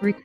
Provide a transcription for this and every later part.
Rec-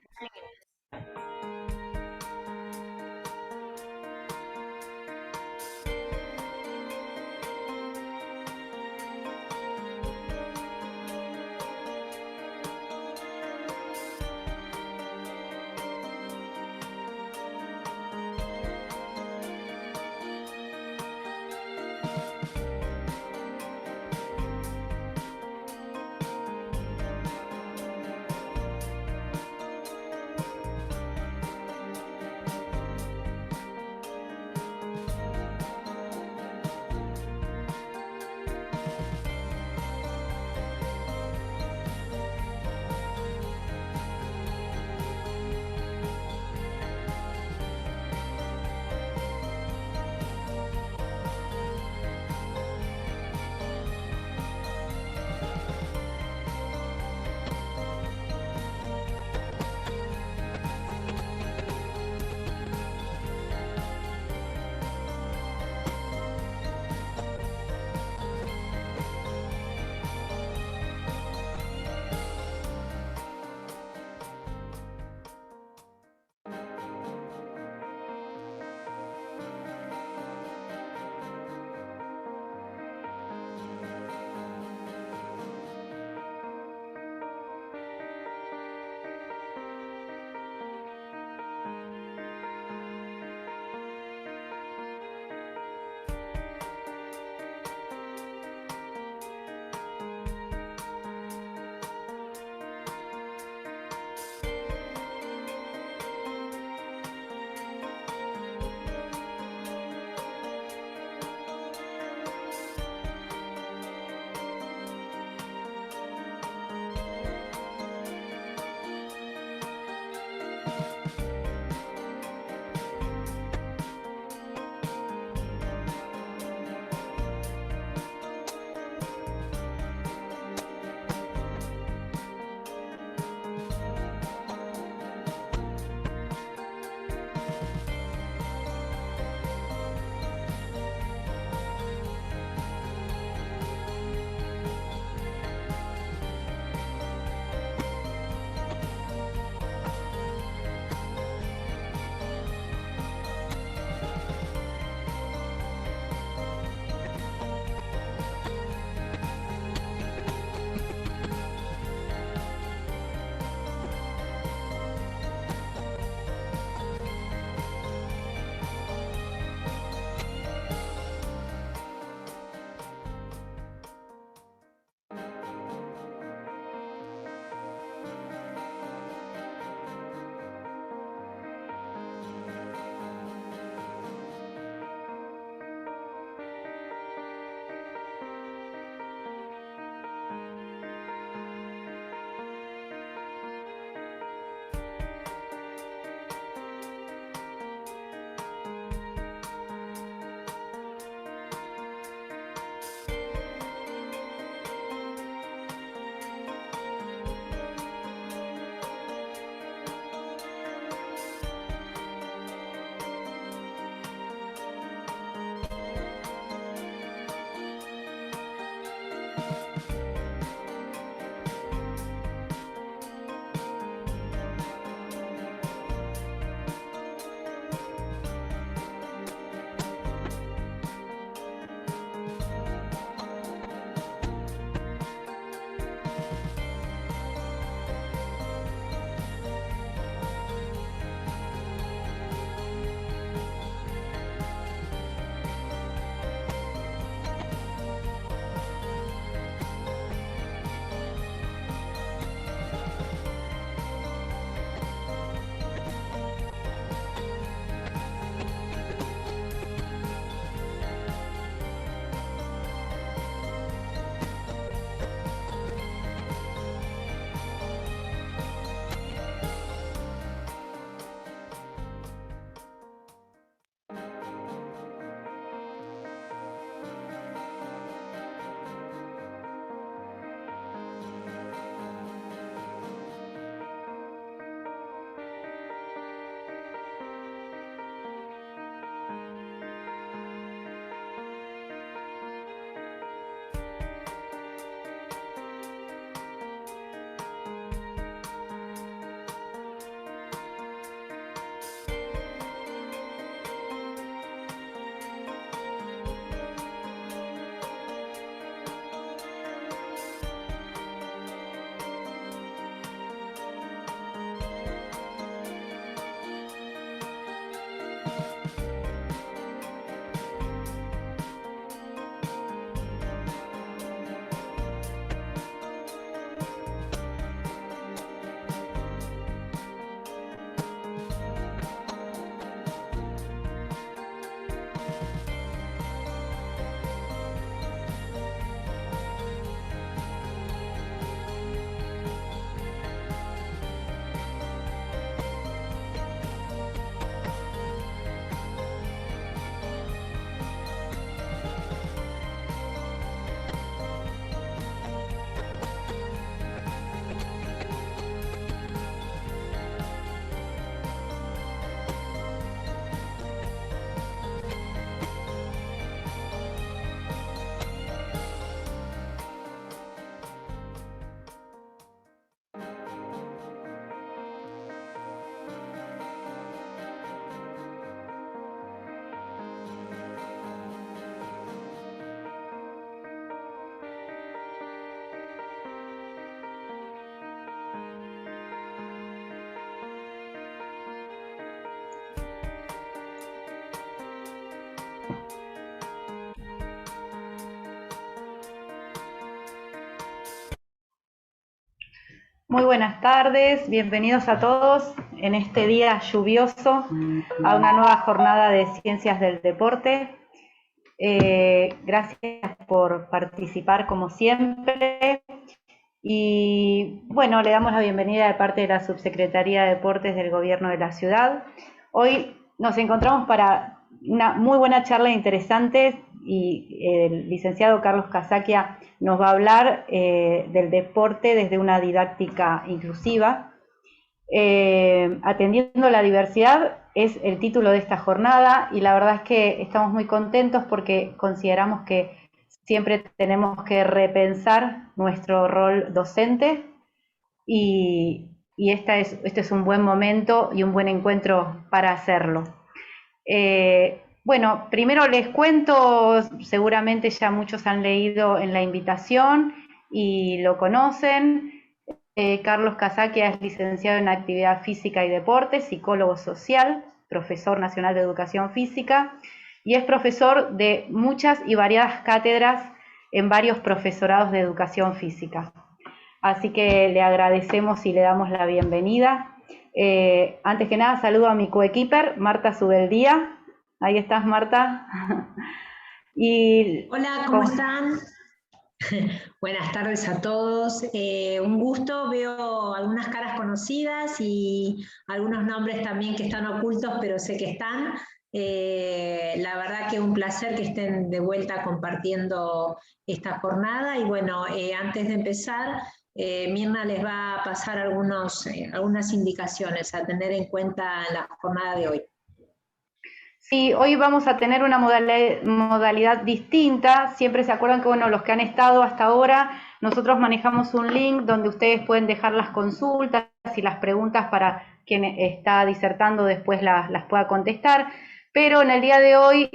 Muy buenas tardes, bienvenidos a todos en este día lluvioso a una nueva jornada de Ciencias del Deporte. Gracias por participar como siempre y bueno, le damos la bienvenida de parte de la Subsecretaría de Deportes del Gobierno de la Ciudad. Hoy nos encontramos para una muy buena charla interesante y el licenciado Carlos Casaquia nos va a hablar del deporte desde una didáctica inclusiva. Atendiendo la diversidad es el título de esta jornada y la verdad es que estamos muy contentos porque consideramos que siempre tenemos que repensar nuestro rol docente y este es un buen momento y un buen encuentro para hacerlo. Bueno, primero les cuento, seguramente ya muchos han leído en la invitación y lo conocen. Carlos Casaquia es licenciado en Actividad Física y Deporte, psicólogo social, profesor nacional de Educación Física y es profesor de muchas y variadas cátedras en varios profesorados de Educación Física. Así que le agradecemos y le damos la bienvenida. Antes que nada, saludo a mi coequiper, Marta Subeldía. Ahí estás, Marta. Y hola, ¿cómo están? Buenas tardes a todos. Un gusto, veo algunas caras conocidas y algunos nombres también que están ocultos, pero sé que están. La verdad que un placer que estén de vuelta compartiendo esta jornada. Y bueno, antes de empezar, Mirna les va a pasar algunas indicaciones a tener en cuenta en la jornada de hoy. Sí, hoy vamos a tener una modalidad distinta. Siempre se acuerdan que, bueno, los que han estado hasta ahora, nosotros manejamos un link donde ustedes pueden dejar las consultas y las preguntas para quien está disertando después las pueda contestar. Pero en el día de hoy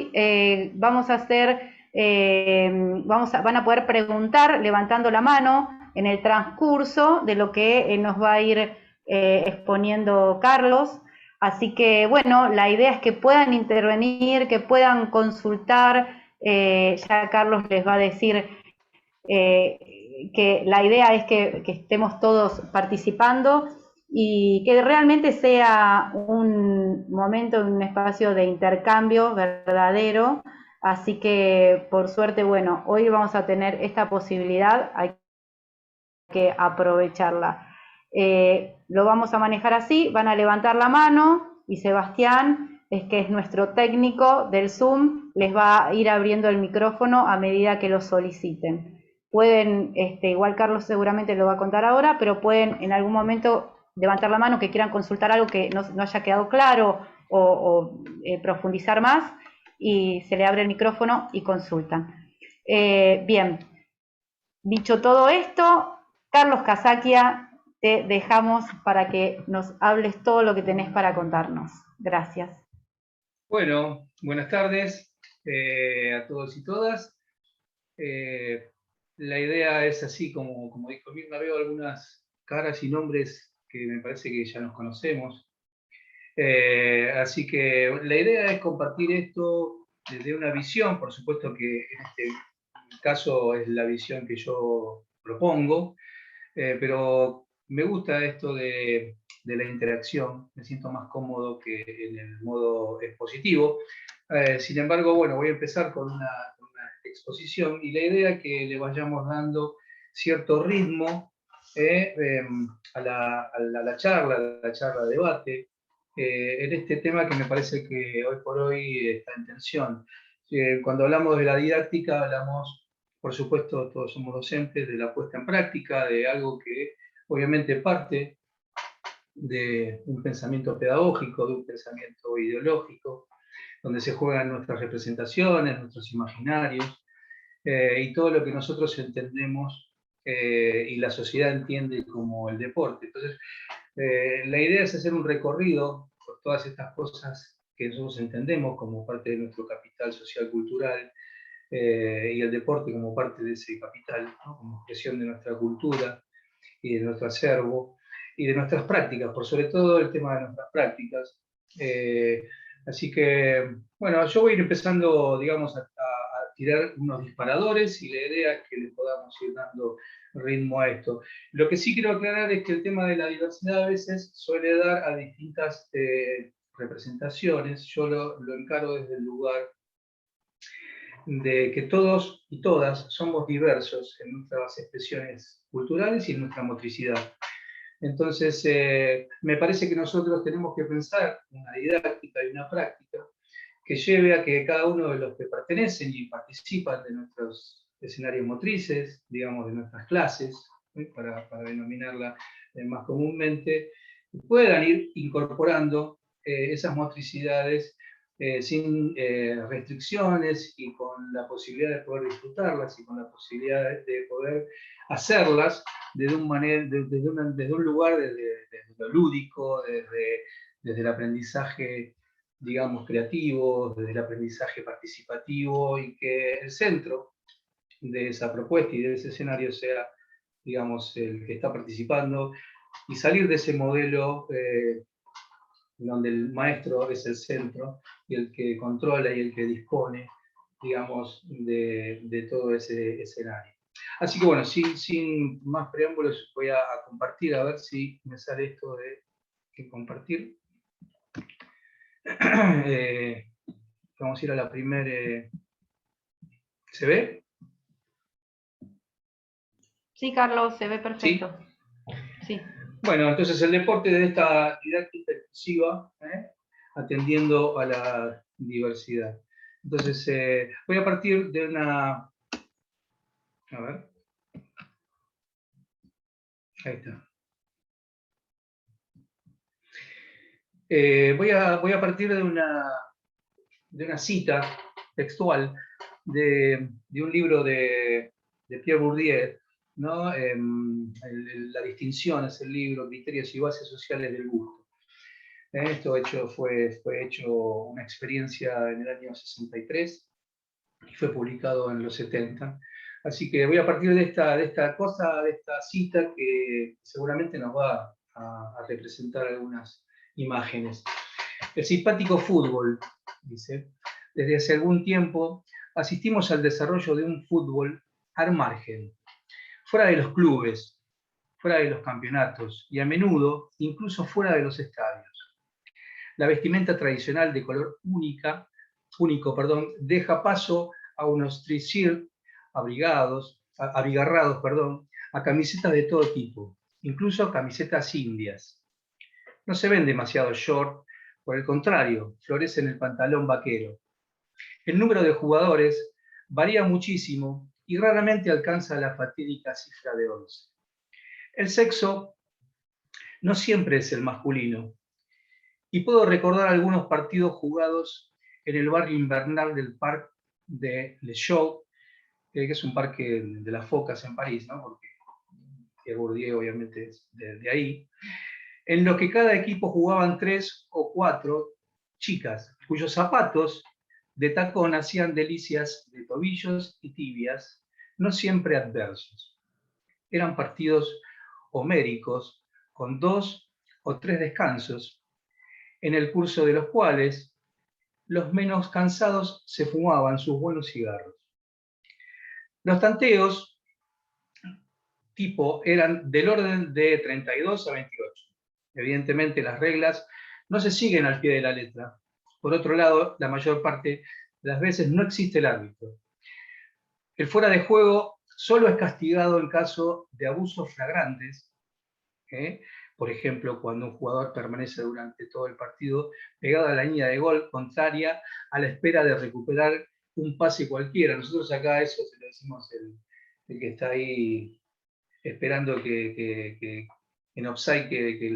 vamos a hacer, van a poder preguntar levantando la mano en el transcurso de lo que nos va a ir exponiendo Carlos. Así que, bueno, la idea es que puedan intervenir, que puedan consultar. Ya Carlos les va a decir que la idea es que estemos todos participando y que realmente sea un momento, un espacio de intercambio verdadero. Así que, por suerte, bueno, hoy vamos a tener esta posibilidad, hay que aprovecharla. Lo vamos a manejar así, van a levantar la mano y Sebastián, que es nuestro técnico del Zoom, les va a ir abriendo el micrófono a medida que lo soliciten. Pueden, igual Carlos seguramente lo va a contar ahora, pero pueden en algún momento levantar la mano que quieran consultar algo que no haya quedado claro o profundizar más y se le abre el micrófono y consultan. Bien, dicho todo esto, Carlos Casaquia, te dejamos para que nos hables todo lo que tenés para contarnos. Gracias. Bueno, buenas tardes a todos y todas. La idea es así, como dijo Mirna, veo algunas caras y nombres que me parece que ya nos conocemos. Así que la idea es compartir esto desde una visión, por supuesto que en este caso es la visión que yo propongo, pero me gusta esto de la interacción, me siento más cómodo que en el modo expositivo. Sin embargo, bueno, voy a empezar con una exposición y la idea es que le vayamos dando cierto ritmo a la charla, debate, en este tema que me parece que hoy por hoy está en tensión. Cuando hablamos de la didáctica, hablamos, por supuesto, todos somos docentes, de la puesta en práctica, de algo que obviamente parte de un pensamiento pedagógico, de un pensamiento ideológico, donde se juegan nuestras representaciones, nuestros imaginarios, y todo lo que nosotros entendemos y la sociedad entiende como el deporte. Entonces, la idea es hacer un recorrido por todas estas cosas que nosotros entendemos como parte de nuestro capital social cultural, y el deporte como parte de ese capital, ¿no? Como expresión de nuestra cultura y de nuestro acervo y de nuestras prácticas, por sobre todo el tema de nuestras prácticas. Así que, bueno, yo voy a ir empezando, digamos, a tirar unos disparadores y la idea es que le podamos ir dando ritmo a esto. Lo que sí quiero aclarar es que el tema de la diversidad a veces suele dar a distintas representaciones. Yo lo encaro desde el lugar de que todos y todas somos diversos en nuestras expresiones culturales y en nuestra motricidad. Entonces, me parece que nosotros tenemos que pensar una didáctica y una práctica que lleve a que cada uno de los que pertenecen y participan de nuestros escenarios motrices, digamos, de nuestras clases, para denominarla más comúnmente, puedan ir incorporando esas motricidades sin restricciones y con la posibilidad de poder disfrutarlas y con la posibilidad de poder hacerlas desde un lugar, desde lo lúdico, desde el aprendizaje, digamos, creativo, desde el aprendizaje participativo, y que el centro de esa propuesta y de ese escenario sea, digamos, el que está participando, y salir de ese modelo donde el maestro es el centro y el que controla y el que dispone, digamos, de todo ese escenario. Así que bueno, sin más preámbulos, voy a compartir, a ver si me sale esto de compartir. Vamos a ir a la primera. ¿Se ve? Sí, Carlos, se ve perfecto. Sí. Bueno, entonces el deporte de esta didáctica exclusiva, atendiendo a la diversidad. Entonces, voy a partir de una... A ver. Ahí está. Voy a partir de una cita textual de un libro de Pierre Bourdieu, ¿no? La distinción es el libro Criterios y Bases Sociales del Gusto. Esto fue hecho una experiencia en el año 63 y fue publicado en los 70. Así que voy a partir de esta cita que seguramente nos va a representar algunas imágenes. El simpático fútbol, dice, desde hace algún tiempo asistimos al desarrollo de un fútbol al margen, fuera de los clubes, fuera de los campeonatos y a menudo incluso fuera de los estadios. La vestimenta tradicional de color único, deja paso a unos tricir abigarrados, a camisetas de todo tipo, incluso camisetas indias. No se ven demasiado short, por el contrario, florece en el pantalón vaquero. El número de jugadores varía muchísimo y raramente alcanza la fatídica cifra de 11. El sexo no siempre es el masculino, y puedo recordar algunos partidos jugados en el barrio invernal del Parc de Les Choux, que es un parque de las focas en París, ¿no? Porque Bourdieu obviamente es de ahí, en los que cada equipo jugaban 3 o 4 chicas, cuyos zapatos de tacón hacían delicias de tobillos y tibias, no siempre adversos. Eran partidos homéricos, con 2 o 3 descansos, en el curso de los cuales los menos cansados se fumaban sus buenos cigarros. Los tanteos tipo eran del orden de 32 a 28. Evidentemente las reglas no se siguen al pie de la letra. Por otro lado, la mayor parte de las veces no existe el árbitro. El fuera de juego solo es castigado en caso de abusos flagrantes, por ejemplo, cuando un jugador permanece durante todo el partido pegado a la línea de gol contraria a la espera de recuperar un pase cualquiera. Nosotros acá eso se lo decimos el que está ahí esperando que en offside que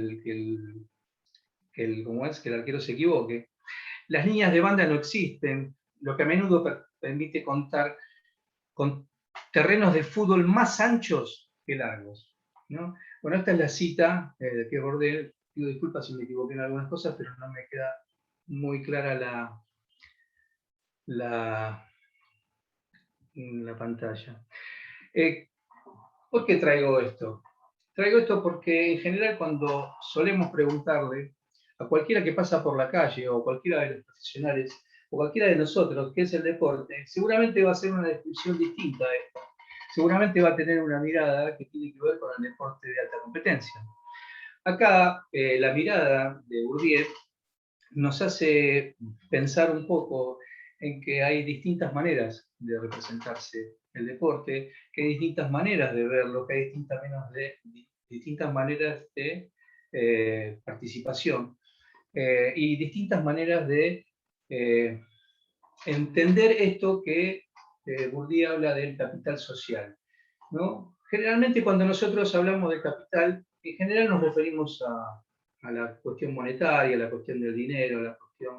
el arquero se equivoque. Las líneas de banda no existen, lo que a menudo permite contar con terrenos de fútbol más anchos que largos, ¿no? Bueno, esta es la cita de Pierre Bourdieu. Pido disculpas si me equivoqué en algunas cosas, pero no me queda muy clara la pantalla. ¿Por qué traigo esto? Traigo esto porque en general cuando solemos preguntarle a cualquiera que pasa por la calle o cualquiera de los profesionales o cualquiera de nosotros, que es el deporte, seguramente va a ser una descripción distinta a esto. Seguramente va a tener una mirada que tiene que ver con el deporte de alta competencia. Acá, la mirada de Bourdieu nos hace pensar un poco en que hay distintas maneras de representarse el deporte, que hay distintas maneras de verlo, que hay distintas maneras de participación y distintas maneras de entender esto que Bourdieu habla del capital social, ¿no? Generalmente cuando nosotros hablamos de capital, en general nos referimos a la cuestión monetaria, a la cuestión del dinero, a la cuestión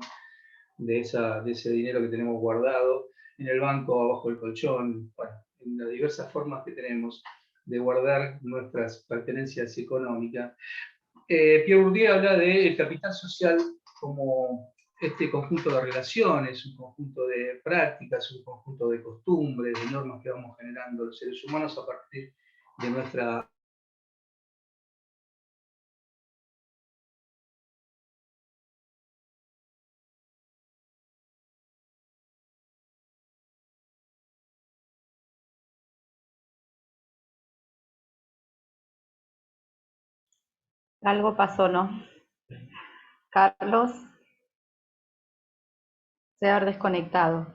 de ese dinero que tenemos guardado en el banco, abajo del colchón, bueno, en las diversas formas que tenemos de guardar nuestras pertenencias económicas. Pierre Bourdieu habla del capital social como este conjunto de relaciones, un conjunto de prácticas, un conjunto de costumbres, de normas que vamos generando los seres humanos a partir de nuestra... Algo pasó, ¿no? Carlos se ha desconectado.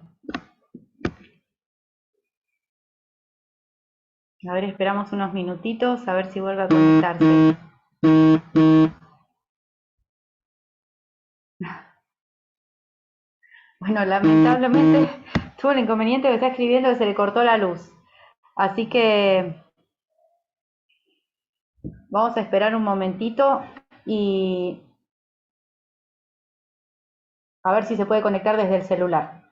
A ver, esperamos unos minutitos a ver si vuelve a conectarse. Bueno, lamentablemente tuvo el inconveniente que está escribiendo que se le cortó la luz. Así que vamos a esperar un momentito y a ver si se puede conectar desde el celular.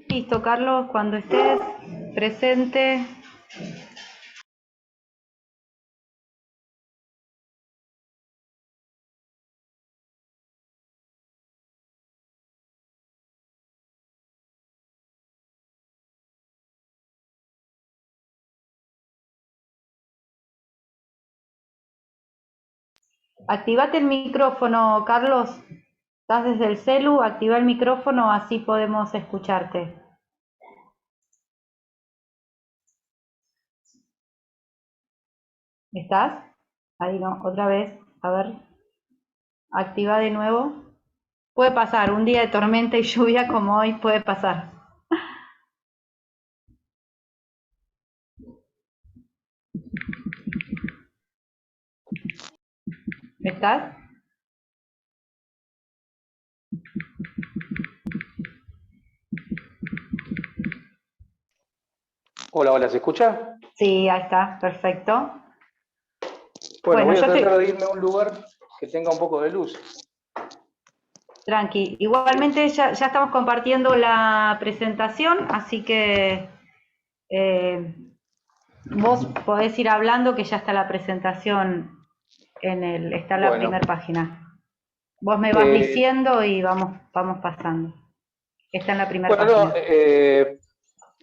Listo, Carlos, cuando estés presente. Activate el micrófono, Carlos. Estás desde el celu, activa el micrófono, así podemos escucharte. ¿Estás? Ahí no, otra vez. A ver. Activa de nuevo. Puede pasar, un día de tormenta y lluvia como hoy puede pasar. ¿Estás? Hola, hola, ¿se escucha? Sí, ahí está, perfecto. Bueno, voy a tratar de irme a un lugar que tenga un poco de luz. Tranqui. Igualmente ya estamos compartiendo la presentación, así que vos podés ir hablando que ya está la presentación está en la primera página. Vos me vas diciendo y vamos pasando. Está en la primera bueno, página.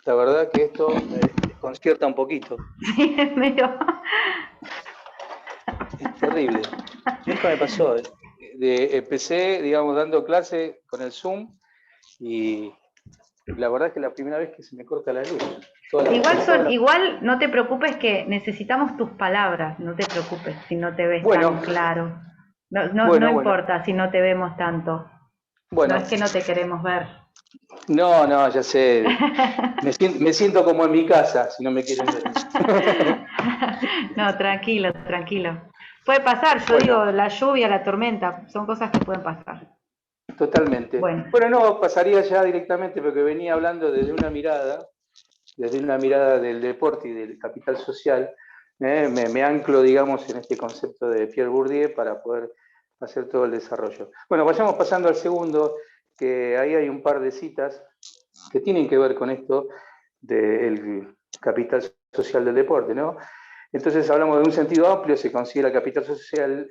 La verdad que esto me desconcierta un poquito. Sí, es medio... Es terrible. Nunca me pasó. Empecé, digamos, dando clase con el Zoom y la verdad es que la primera vez que se me corta la luz. Igual no te preocupes que necesitamos tus palabras, no te preocupes si no te ves Bueno, tan claro. No bueno. importa si no te vemos tanto. No Bueno, es que no te queremos ver. no, ya sé. Me siento como en mi casa, si no me quieren ver. No, tranquilo, tranquilo. Puede pasar, yo digo, Bueno, la lluvia, la tormenta, son cosas que pueden pasar. totalmente. Bueno, Bueno, no, pasaría ya directamente porque venía hablando desde una mirada del deporte y del capital social. Me anclo, digamos, en este concepto de Pierre Bourdieu para poder hacer todo el desarrollo. Bueno, vayamos pasando al segundo, que ahí hay un par de citas que tienen que ver con esto del capital social del deporte, ¿no? Entonces hablamos de un sentido amplio, se considera capital social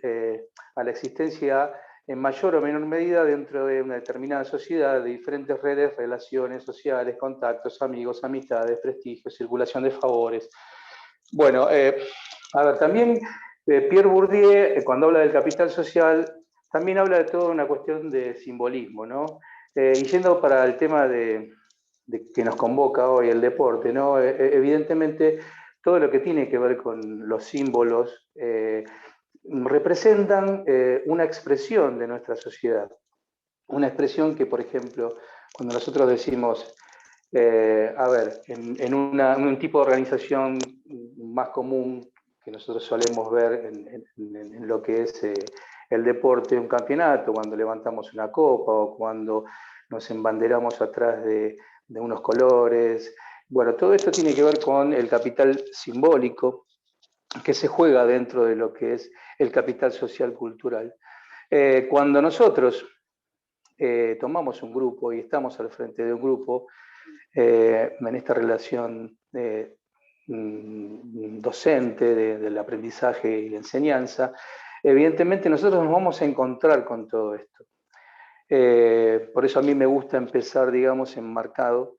a la existencia en mayor o menor medida dentro de una determinada sociedad de diferentes redes, relaciones sociales, contactos, amigos, amistades, prestigio, circulación de favores. Bueno, a ver, también Pierre Bourdieu, cuando habla del capital social, también habla de toda una cuestión de simbolismo, ¿no? Y yendo para el tema de que nos convoca hoy el deporte, ¿no? Evidentemente, todo lo que tiene que ver con los símbolos representan una expresión de nuestra sociedad. Una expresión que, por ejemplo, cuando nosotros decimos, a ver, en un tipo de organización más común que nosotros solemos ver en lo que es el deporte, un campeonato, cuando levantamos una copa o cuando nos embanderamos atrás de unos colores. Bueno, todo esto tiene que ver con el capital simbólico que se juega dentro de lo que es el capital social cultural. Cuando nosotros tomamos un grupo y estamos al frente de un grupo, en esta relación docente del aprendizaje y la enseñanza, evidentemente nosotros nos vamos a encontrar con todo esto. Por eso a mí me gusta empezar, digamos, enmarcado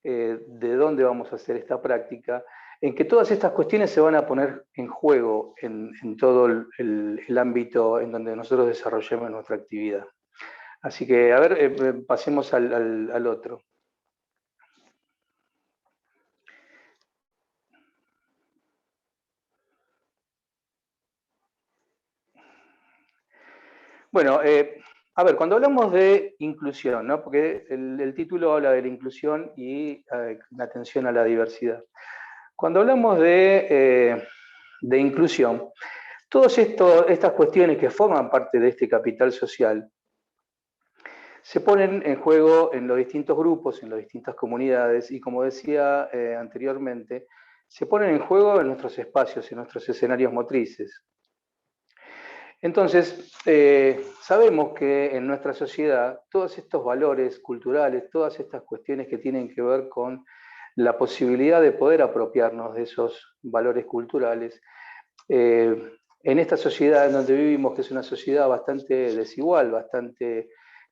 de dónde vamos a hacer esta práctica, en que todas estas cuestiones se van a poner en juego en todo el ámbito en donde nosotros desarrollemos nuestra actividad. Así que, a ver, pasemos al otro. Bueno, a ver, cuando hablamos de inclusión, ¿no? Porque el título habla de la inclusión y la atención a la diversidad. Cuando hablamos de inclusión, todas estas cuestiones que forman parte de este capital social se ponen en juego en los distintos grupos, en las distintas comunidades y, como decía anteriormente, se ponen en juego en nuestros espacios, en nuestros escenarios motrices. Entonces, sabemos que en nuestra sociedad todos estos valores culturales, todas estas cuestiones que tienen que ver con la posibilidad de poder apropiarnos de esos valores culturales, en esta sociedad en donde vivimos, que es una sociedad bastante desigual,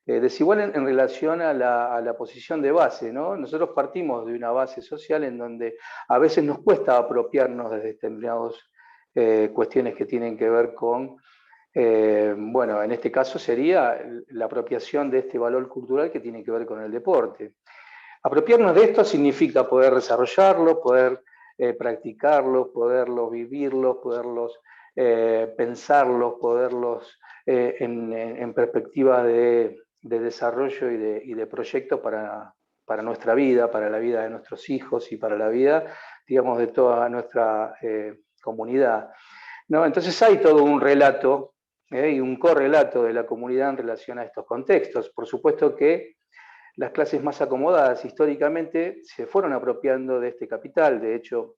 desigual en relación a la posición de base, ¿no? Nosotros partimos de una base social en donde a veces nos cuesta apropiarnos de determinadas cuestiones que tienen que ver con, bueno, en este caso sería la apropiación de este valor cultural que tiene que ver con el deporte. Apropiarnos de esto significa poder desarrollarlo, poder practicarlos, poderlos vivirlos, poderlos pensarlos, poderlos en perspectiva de desarrollo y de proyecto para nuestra vida, para la vida de nuestros hijos y para la vida, digamos, de toda nuestra comunidad, ¿no? Entonces hay todo un relato y un correlato de la comunidad en relación a estos contextos. Por supuesto que las clases más acomodadas históricamente se fueron apropiando de este capital. De hecho,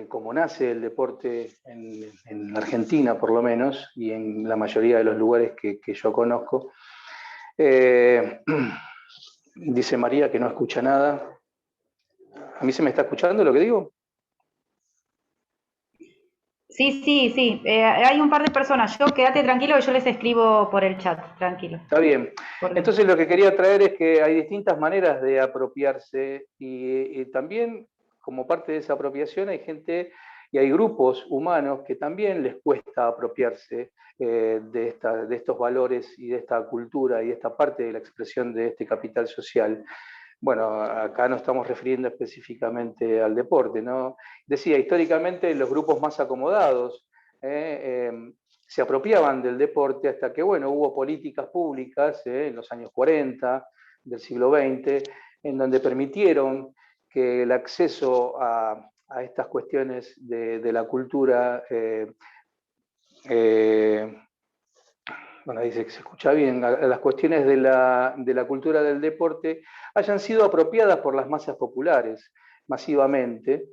como nace el deporte en Argentina, por lo menos, y en la mayoría de los lugares que yo conozco, dice María que no escucha nada. ¿A mí se me está escuchando lo que digo? Sí, sí, sí. Hay un par de personas. Yo quédate tranquilo que yo les escribo por el chat, tranquilo. Está bien. Por... Entonces lo que quería traer es que hay distintas maneras de apropiarse y también como parte de esa apropiación hay gente y hay grupos humanos que también les cuesta apropiarse de estos valores y de esta cultura y esta parte de la expresión de este capital social. Bueno, acá nos estamos refiriendo específicamente al deporte, ¿no? Decía, históricamente los grupos más acomodados se apropiaban del deporte hasta que, bueno, hubo políticas públicas en los años 40 del siglo XX, en donde permitieron que el acceso a estas cuestiones de la cultura bueno, dice que se escucha bien, a las cuestiones de la cultura del deporte hayan sido apropiadas por las masas populares masivamente.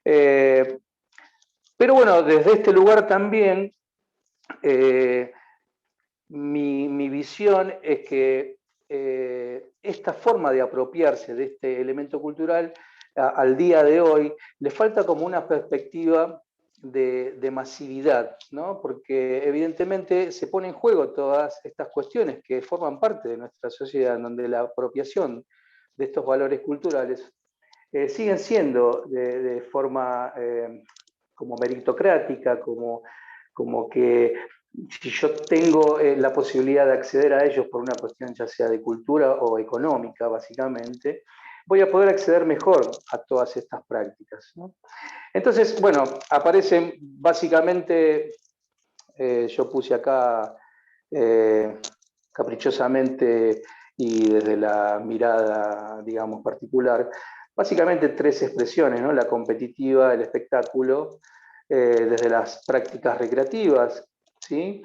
Pero bueno, desde este lugar también, mi visión es que esta forma de apropiarse de este elemento cultural al día de hoy le falta como una perspectiva de masividad, ¿no? Porque evidentemente se pone en juego todas estas cuestiones que forman parte de nuestra sociedad, en donde la apropiación de estos valores culturales siguen siendo de forma como meritocrática, como que si yo tengo la posibilidad de acceder a ellos por una cuestión ya sea de cultura o económica, básicamente, voy a poder acceder mejor a todas estas prácticas, ¿no? Entonces, bueno, aparecen básicamente, yo puse acá caprichosamente y desde la mirada, digamos, particular, básicamente tres expresiones, ¿no? La competitiva, el espectáculo, desde las prácticas recreativas, ¿sí?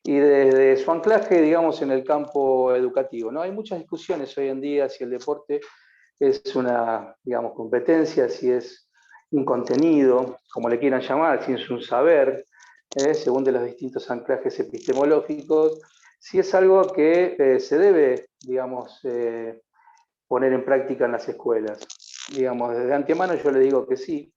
Y desde su anclaje, digamos, en el campo educativo, ¿no? Hay muchas discusiones hoy en día si el deporte es una, digamos, competencia, si es un contenido, como le quieran llamar, si es un saber, según de los distintos anclajes epistemológicos, si es algo que se debe, digamos, poner en práctica en las escuelas. Digamos, desde antemano yo le digo que sí,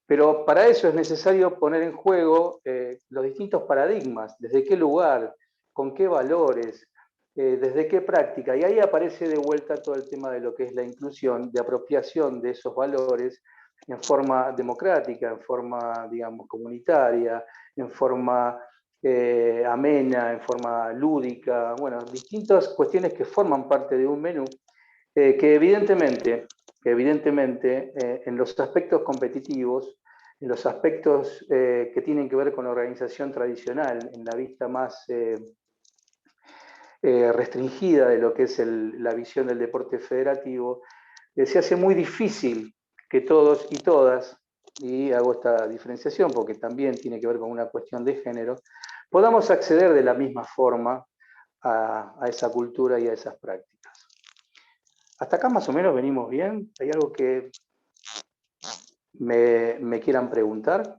pero para eso es necesario poner en juego los distintos paradigmas, desde qué lugar, con qué valores, desde qué práctica. Y ahí aparece de vuelta todo el tema de lo que es la inclusión, de apropiación de esos valores en forma democrática, en forma, digamos, comunitaria, en forma amena, en forma lúdica, bueno, distintas cuestiones que forman parte de un menú que evidentemente en los aspectos competitivos, en los aspectos que tienen que ver con la organización tradicional, en la vista más restringida de lo que es la visión del deporte federativo, se hace muy difícil que todos y todas, y hago esta diferenciación porque también tiene que ver con una cuestión de género, podamos acceder de la misma forma a esa cultura y a esas prácticas. Hasta acá más o menos venimos bien. ¿Hay algo que me quieran preguntar?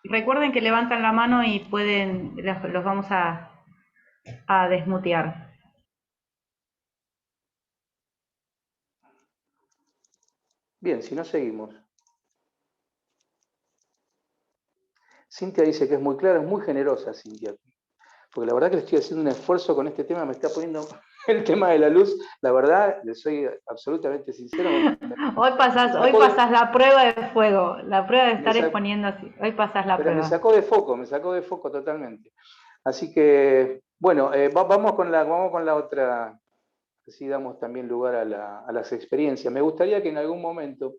Recuerden que levantan la mano y pueden, los vamos a desmutear. Bien, si no seguimos. Cintia dice que es muy clara, es muy generosa, Cintia. Porque la verdad que le estoy haciendo un esfuerzo con este tema, me está poniendo el tema de la luz. La verdad, le soy absolutamente sincero. Hoy pasás la prueba de fuego, la prueba de estar sacó, exponiendo así. Hoy pasás la pero prueba. me sacó de foco totalmente. Así que, bueno, vamos con la otra, así damos también lugar a las experiencias. Me gustaría que en algún momento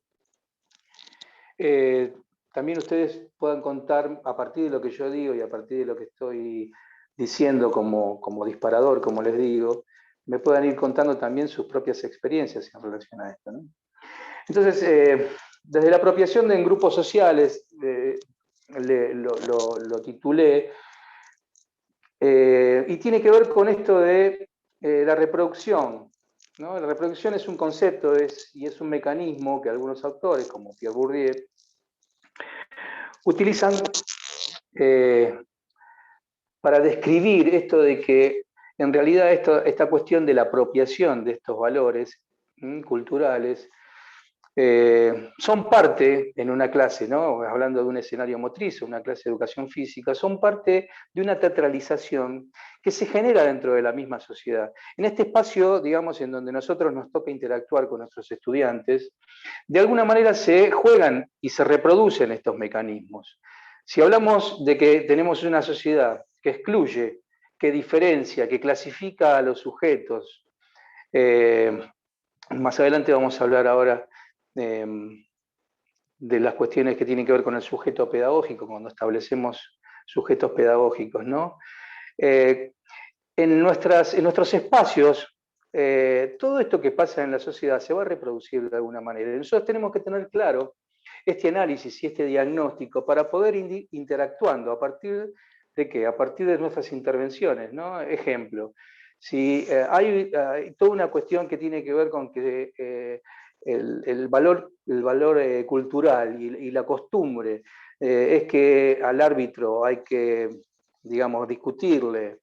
también ustedes puedan contar, a partir de lo que yo digo y a partir de lo que estoy diciendo como disparador, como les digo, me puedan ir contando también sus propias experiencias en relación a esto, ¿no? Entonces, desde la apropiación en grupos sociales, lo titulé, y tiene que ver con esto de la reproducción, ¿no? La reproducción es un concepto y es un mecanismo que algunos autores, como Pierre Bourdieu, utilizan para describir esto de que en realidad esta cuestión de la apropiación de estos valores culturales son parte en una clase, ¿no? Hablando de un escenario motriz, una clase de educación física, son parte de una teatralización que se genera dentro de la misma sociedad. En este espacio, digamos, en donde nosotros nos toca interactuar con nuestros estudiantes, de alguna manera se juegan y se reproducen estos mecanismos. Si hablamos de que tenemos una sociedad que excluye, que diferencia, que clasifica a los sujetos, más adelante vamos a hablar ahora de las cuestiones que tienen que ver con el sujeto pedagógico, cuando establecemos sujetos pedagógicos, ¿no? En nuestros espacios, todo esto que pasa en la sociedad se va a reproducir de alguna manera. Nosotros tenemos que tener claro este análisis y este diagnóstico para poder ir interactuando. ¿A partir de qué? A partir de nuestras intervenciones, ¿no? Ejemplo, si hay toda una cuestión que tiene que ver con que el valor cultural y la costumbre es que al árbitro hay que, digamos, discutirle,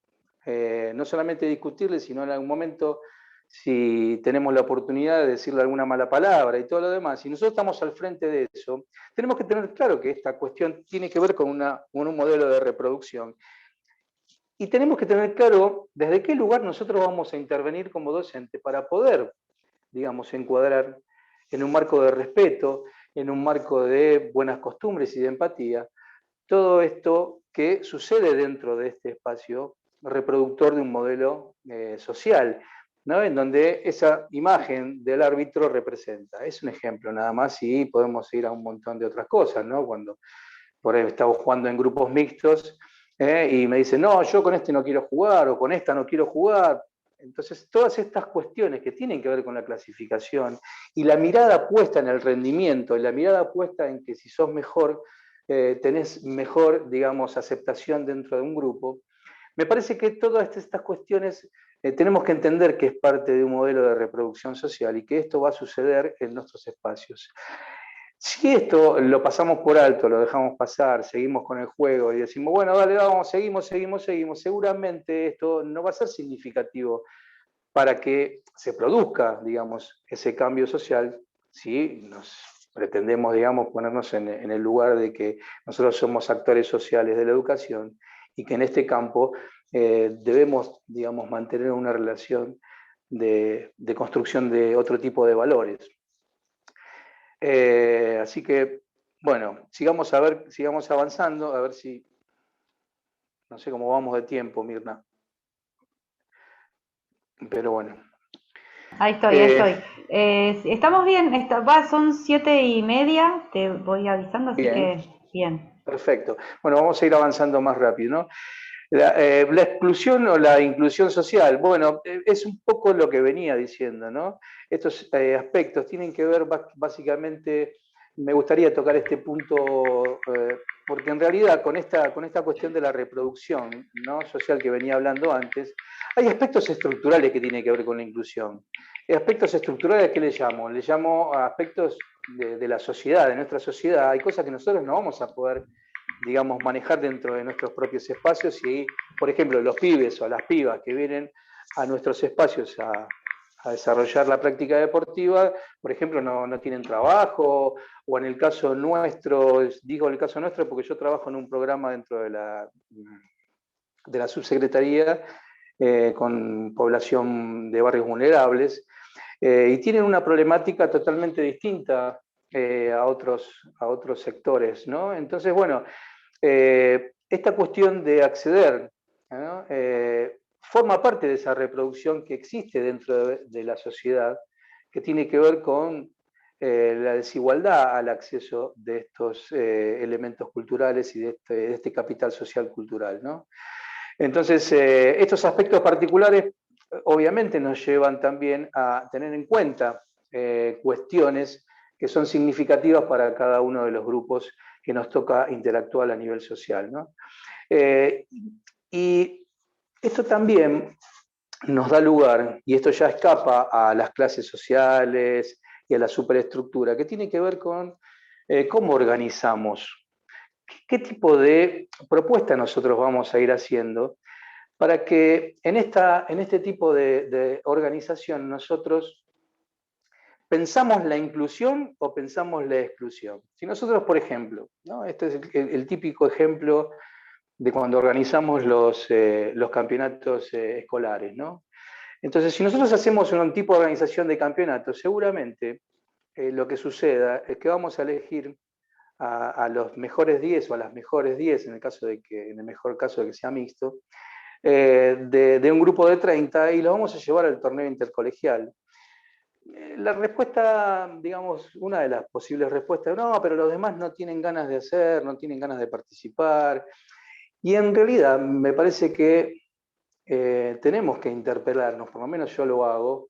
no solamente discutirle, sino en algún momento, si tenemos la oportunidad de decirle alguna mala palabra y todo lo demás, si nosotros estamos al frente de eso, tenemos que tener claro que esta cuestión tiene que ver con un modelo de reproducción. Y tenemos que tener claro desde qué lugar nosotros vamos a intervenir como docente para poder, digamos, encuadrar en un marco de respeto, en un marco de buenas costumbres y de empatía, todo esto que sucede dentro de este espacio reproductor de un modelo social, ¿no? En donde esa imagen del árbitro representa. Es un ejemplo nada más y podemos ir a un montón de otras cosas, ¿no? Cuando por ahí estamos jugando en grupos mixtos y me dicen, no, yo con este no quiero jugar o con esta no quiero jugar. Entonces, todas estas cuestiones que tienen que ver con la clasificación y la mirada puesta en el rendimiento y la mirada puesta en que si sos mejor, tenés mejor, digamos, aceptación dentro de un grupo, me parece que todas estas cuestiones tenemos que entender que es parte de un modelo de reproducción social y que esto va a suceder en nuestros espacios. Si esto lo pasamos por alto, lo dejamos pasar, seguimos con el juego y decimos, bueno, dale, vamos, seguimos, seguramente esto no va a ser significativo para que se produzca, digamos, ese cambio social si nos pretendemos, digamos, ponernos en el lugar de que nosotros somos actores sociales de la educación y que en este campo debemos, digamos, mantener una relación de construcción de otro tipo de valores. Así que, bueno, sigamos avanzando, a ver si, no sé cómo vamos de tiempo, Mirna. Pero bueno. Ahí estoy. Estamos bien, son 7:30, te voy avisando, así que bien. Perfecto. Bueno, vamos a ir avanzando más rápido, ¿no? La exclusión o la inclusión social, bueno, es un poco lo que venía diciendo, ¿no? Estos aspectos tienen que ver básicamente, me gustaría tocar este punto, porque en realidad con esta cuestión de la reproducción, ¿no?, social que venía hablando antes, hay aspectos estructurales que tienen que ver con la inclusión. Aspectos estructurales, ¿qué le llamo? Le llamo a aspectos de la sociedad, de nuestra sociedad. Hay cosas que nosotros no vamos a poder, digamos, manejar dentro de nuestros propios espacios y, por ejemplo, los pibes o las pibas que vienen a nuestros espacios a desarrollar la práctica deportiva, por ejemplo, no tienen trabajo, o en el caso nuestro, digo el caso nuestro porque yo trabajo en un programa dentro de la subsecretaría con población de barrios vulnerables, y tienen una problemática totalmente distinta a otros sectores, ¿no? Entonces, bueno, esta cuestión de acceder, ¿no?, forma parte de esa reproducción que existe dentro de la sociedad, que tiene que ver con la desigualdad al acceso de estos elementos culturales y de este capital social cultural, ¿no? Entonces, estos aspectos particulares obviamente nos llevan también a tener en cuenta cuestiones que son significativas para cada uno de los grupos que nos toca interactuar a nivel social, ¿no? Y esto también nos da lugar, y esto ya escapa a las clases sociales y a la superestructura, que tiene que ver con cómo organizamos, qué tipo de propuesta nosotros vamos a ir haciendo para que en este tipo de organización nosotros ¿pensamos la inclusión o pensamos la exclusión? Si nosotros, por ejemplo, ¿no? Este es el típico ejemplo de cuando organizamos los campeonatos escolares, ¿no? Entonces, si nosotros hacemos un tipo de organización de campeonatos, seguramente lo que suceda es que vamos a elegir a los mejores 10 o a las mejores 10, en el mejor caso de que sea mixto, de un grupo de 30 y lo vamos a llevar al torneo intercolegial. La respuesta, digamos, una de las posibles respuestas, no, pero los demás no tienen ganas de hacer, no tienen ganas de participar. Y en realidad me parece que tenemos que interpelarnos, por lo menos yo lo hago,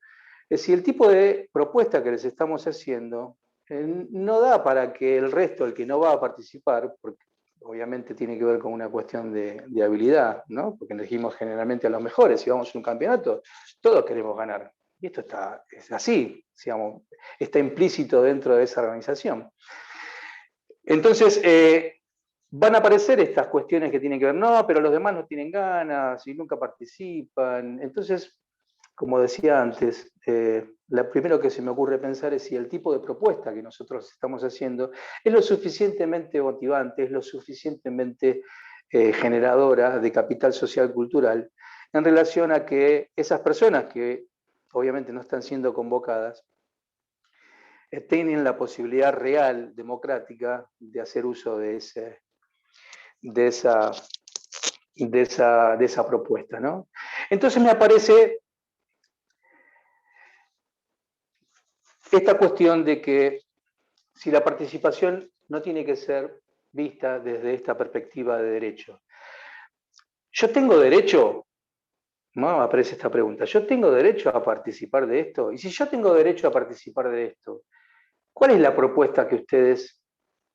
es si el tipo de propuesta que les estamos haciendo no da para que el resto, el que no va a participar, porque obviamente tiene que ver con una cuestión de habilidad, ¿no? Porque elegimos generalmente a los mejores. Si vamos a un campeonato, todos queremos ganar. Y esto es así, digamos, está implícito dentro de esa organización. Entonces, van a aparecer estas cuestiones que tienen que ver, no, pero los demás no tienen ganas y nunca participan. Entonces, como decía antes, lo primero que se me ocurre pensar es si el tipo de propuesta que nosotros estamos haciendo es lo suficientemente motivante, es lo suficientemente generadora de capital social cultural en relación a que esas personas que obviamente no están siendo convocadas tienen la posibilidad real, democrática, de hacer uso de esa propuesta, ¿no? Entonces me aparece esta cuestión de que si la participación no tiene que ser vista desde esta perspectiva de derecho. ¿Yo tengo derecho? ¿No? Aparece esta pregunta. ¿Yo tengo derecho a participar de esto? Y si yo tengo derecho a participar de esto, ¿cuál es la propuesta que ustedes,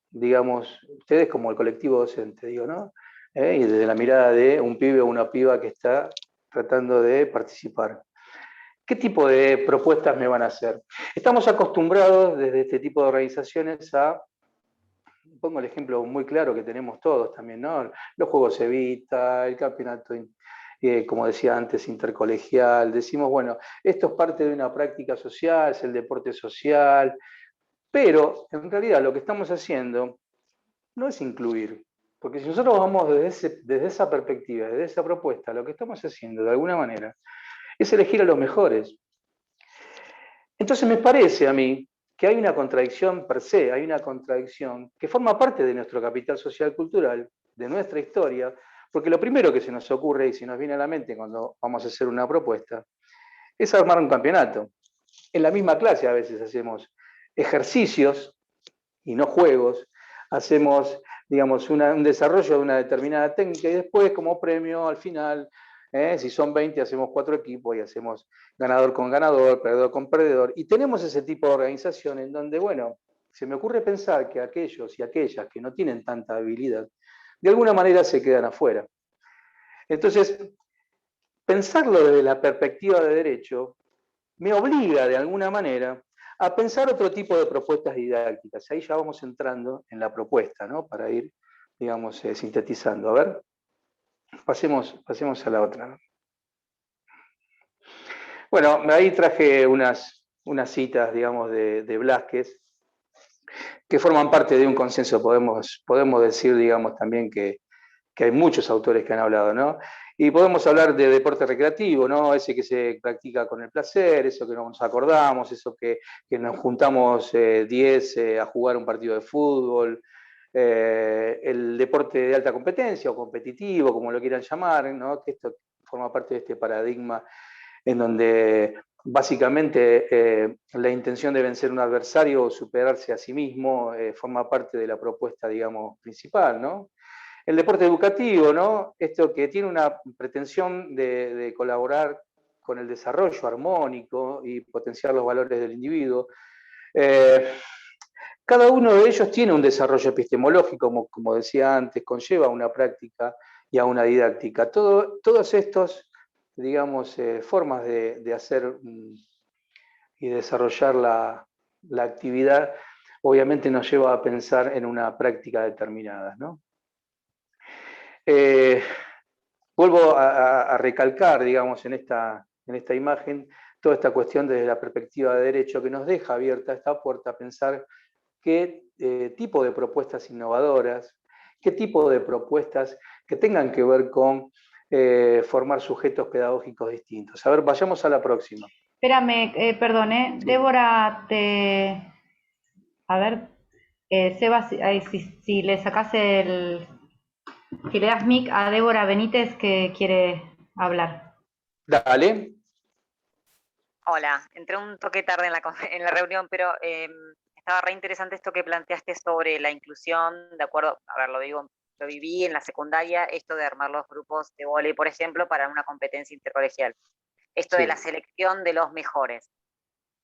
digamos, ustedes como el colectivo docente, digo, ¿no? Y desde la mirada de un pibe o una piba que está tratando de participar. ¿Qué tipo de propuestas me van a hacer? Estamos acostumbrados desde este tipo de organizaciones a, pongo el ejemplo muy claro que tenemos todos también, ¿no? Los juegos Evita, el campeonato, como decía antes, intercolegial. Decimos, bueno, esto es parte de una práctica social, es el deporte social, pero en realidad lo que estamos haciendo no es incluir, porque si nosotros vamos desde esa perspectiva, desde esa propuesta, lo que estamos haciendo de alguna manera es elegir a los mejores. Entonces me parece a mí que hay una contradicción per se, hay una contradicción que forma parte de nuestro capital social cultural, de nuestra historia, porque lo primero que se nos ocurre y se nos viene a la mente cuando vamos a hacer una propuesta es armar un campeonato. En la misma clase a veces hacemos ejercicios y no juegos, hacemos, digamos, un desarrollo de una determinada técnica y después como premio al final, si son 20 hacemos 4 equipos y hacemos ganador con ganador, perdedor con perdedor, y tenemos ese tipo de organización en donde, bueno, se me ocurre pensar que aquellos y aquellas que no tienen tanta habilidad, de alguna manera se quedan afuera. Entonces, pensarlo desde la perspectiva de derecho me obliga de alguna manera a pensar otro tipo de propuestas didácticas. Ahí ya vamos entrando en la propuesta, ¿no? Para ir, digamos, sintetizando. A ver, pasemos a la otra. Bueno, ahí traje unas citas, digamos, de Blázquez, que forman parte de un consenso. Podemos decir, digamos, también que hay muchos autores que han hablado, ¿no? Y podemos hablar de deporte recreativo, ¿no? Ese que se practica con el placer, eso que no nos acordamos, eso que nos juntamos 10 a jugar un partido de fútbol, el deporte de alta competencia o competitivo, como lo quieran llamar, ¿no? Que esto forma parte de este paradigma en donde básicamente la intención de vencer un adversario o superarse a sí mismo forma parte de la propuesta, digamos, principal, ¿no? El deporte educativo, ¿no? Esto que tiene una pretensión de colaborar con el desarrollo armónico y potenciar los valores del individuo. Cada uno de ellos tiene un desarrollo epistemológico, como decía antes, conlleva una práctica y a una didáctica. Todos estos, digamos, formas de hacer y desarrollar la actividad, obviamente nos lleva a pensar en una práctica determinada, ¿no? Vuelvo a recalcar, digamos, en esta imagen, toda esta cuestión desde la perspectiva de derecho, que nos deja abierta esta puerta a pensar qué tipo de propuestas innovadoras, qué tipo de propuestas que tengan que ver con formar sujetos pedagógicos distintos. A ver, vayamos a la próxima. Espérame, perdón, Sí. Débora, a ver, Seba, si le sacás si le das mic a Débora Benítez que quiere hablar. Dale. Hola, entré un toque tarde en la reunión, pero estaba re interesante esto que planteaste sobre la inclusión, de acuerdo, a ver, lo viví en la secundaria, esto de armar los grupos de vóley, por ejemplo, para una competencia intercolegial. Esto Sí. de la selección de los mejores.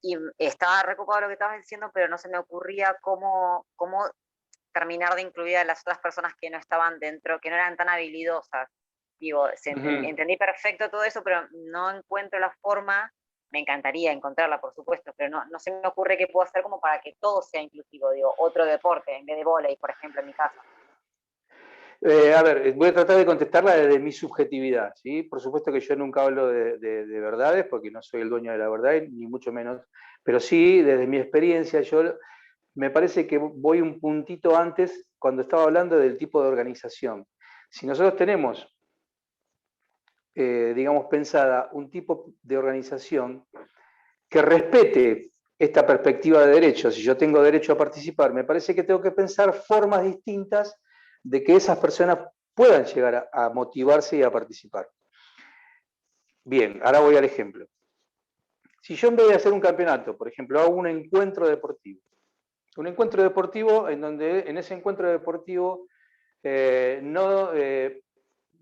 Y estaba recopado lo que estabas diciendo, pero no se me ocurría cómo terminar de incluir a las otras personas que no estaban dentro, que no eran tan habilidosas. Digo, entendí perfecto todo eso, pero no encuentro la forma. Me encantaría encontrarla, por supuesto, pero no se me ocurre qué puedo hacer como para que todo sea inclusivo, digo, otro deporte, en vez de vóley, por ejemplo, en mi caso. A ver, voy a tratar de contestarla desde mi subjetividad, ¿sí? Por supuesto que yo nunca hablo de verdades, porque no soy el dueño de la verdad, ni mucho menos, pero sí, desde mi experiencia, me parece que voy un puntito antes cuando estaba hablando del tipo de organización. Si nosotros tenemos, digamos, pensada un tipo de organización que respete esta perspectiva de derechos, si yo tengo derecho a participar, me parece que tengo que pensar formas distintas de que esas personas puedan llegar a motivarse y a participar. Bien, ahora voy al ejemplo. Si yo en vez de hacer un campeonato, por ejemplo, hago un encuentro deportivo en donde en ese encuentro deportivo no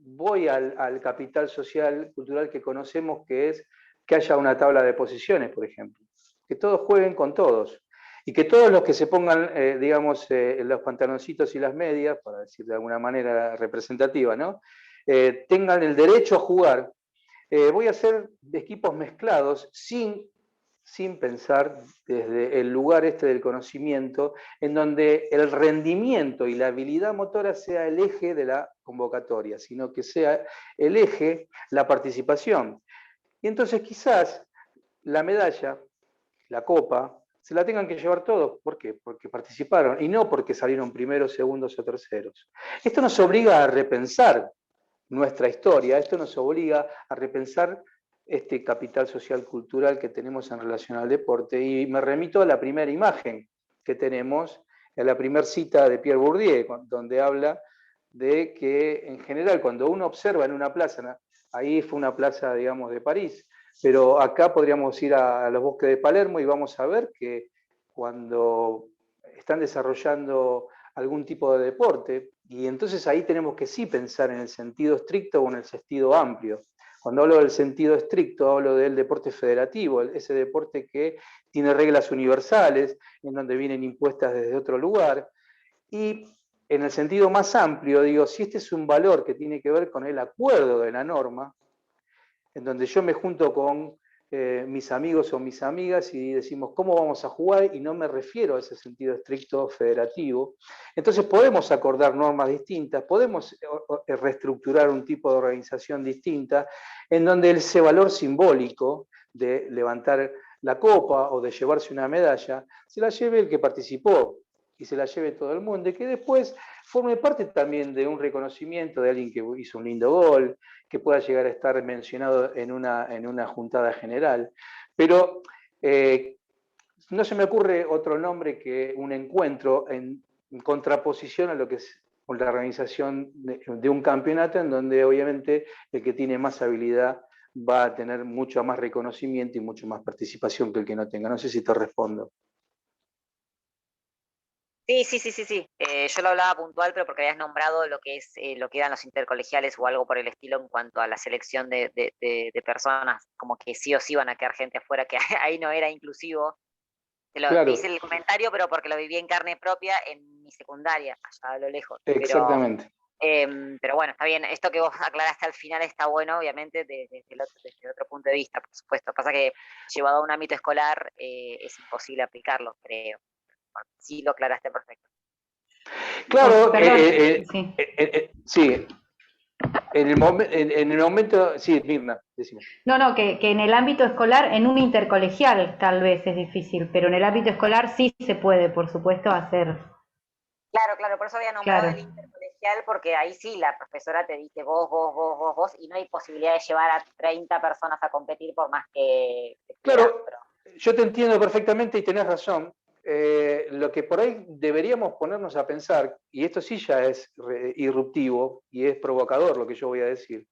voy al capital social, cultural que conocemos, que es que haya una tabla de posiciones, por ejemplo. Que todos jueguen con todos. Y que todos los que se pongan, digamos, los pantaloncitos y las medias, para decir de alguna manera representativa, ¿no? Tengan el derecho a jugar. Voy a hacer equipos mezclados sin pensar desde el lugar este del conocimiento, en donde el rendimiento y la habilidad motora sea el eje de la convocatoria, sino que sea el eje la participación. Y entonces quizás la medalla, la copa, se la tengan que llevar todos. ¿Por qué? Porque participaron y no porque salieron primeros, segundos o terceros. Esto nos obliga a repensar nuestra historia, esto nos obliga a repensar este capital social cultural que tenemos en relación al deporte, y me remito a la primera imagen que tenemos, a la primera cita de Pierre Bourdieu, donde habla de que en general cuando uno observa en una plaza, ahí fue una plaza, digamos, de París, pero acá podríamos ir a los bosques de Palermo y vamos a ver que cuando están desarrollando algún tipo de deporte, y entonces ahí tenemos que sí pensar en el sentido estricto o en el sentido amplio. Cuando hablo del sentido estricto, hablo del deporte federativo, ese deporte que tiene reglas universales, en donde vienen impuestas desde otro lugar. Y en el sentido más amplio, digo, si este es un valor que tiene que ver con el acuerdo de la norma, en donde yo me junto con mis amigos o mis amigas y decimos cómo vamos a jugar, y no me refiero a ese sentido estricto federativo, entonces podemos acordar normas distintas, podemos reestructurar un tipo de organización distinta, en donde ese valor simbólico de levantar la copa o de llevarse una medalla, se la lleve el que participó y se la lleve todo el mundo, y que después forme parte también de un reconocimiento de alguien que hizo un lindo gol, que pueda llegar a estar mencionado en una juntada general. Pero no se me ocurre otro nombre que un encuentro en contraposición a lo que es la organización de un campeonato, en donde obviamente el que tiene más habilidad va a tener mucho más reconocimiento y mucho más participación que el que no tenga. No sé si te respondo. Sí. Yo lo hablaba puntual, pero porque habías nombrado lo que es lo que eran los intercolegiales o algo por el estilo en cuanto a la selección de personas, como que sí o sí van a quedar gente afuera, que ahí no era inclusivo. Te hice el comentario, pero porque lo viví en carne propia en mi secundaria, allá a lo lejos. Exactamente. Pero bueno, está bien. Esto que vos aclaraste al final está bueno, obviamente, desde otro punto de vista, por supuesto. Pasa que llevado a un ámbito escolar es imposible aplicarlo, creo. Sí, lo aclaraste perfecto. Claro, Perdón, sí. En el momento, sí, Mirna, decime. No, que en el ámbito escolar, en un intercolegial tal vez es difícil, pero en el ámbito escolar sí se puede, por supuesto, hacer. Claro, por eso había nombrado el Claro, intercolegial, porque ahí sí la profesora te dice vos, y no hay posibilidad de llevar a 30 personas a competir por más que quieran. Claro, yo te entiendo perfectamente y tenés razón. Lo que por ahí deberíamos ponernos a pensar, y esto sí ya es irruptivo y es provocador lo que yo voy a decir,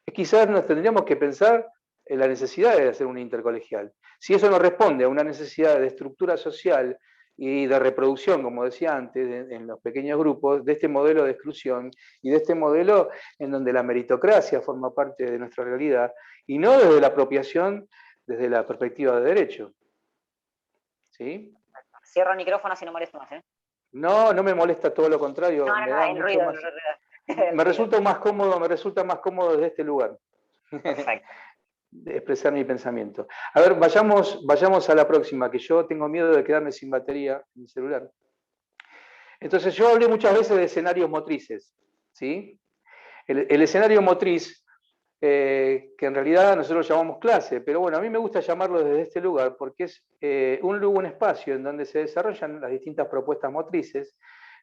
es quizás nos tendríamos que pensar en la necesidad de hacer un intercolegial. Si eso no responde a una necesidad de estructura social y de reproducción, como decía antes, en los pequeños grupos, de este modelo de exclusión y de este modelo en donde la meritocracia forma parte de nuestra realidad, y no desde la apropiación desde la perspectiva de derecho. ¿Sí? Cierro el micrófono si no molesto más, ¿eh? No, no me molesta, todo lo contrario, No, me da el mucho ruido, más. el Me ruido. resulta más cómodo, desde este lugar. Perfecto. Expresar mi pensamiento. A ver, vayamos a la próxima, que yo tengo miedo de quedarme sin batería en mi celular. Entonces, yo hablé muchas veces de escenarios motrices, ¿sí? El escenario motriz, que en realidad nosotros llamamos clase, pero bueno, a mí me gusta llamarlo desde este lugar porque es un espacio en donde se desarrollan las distintas propuestas motrices,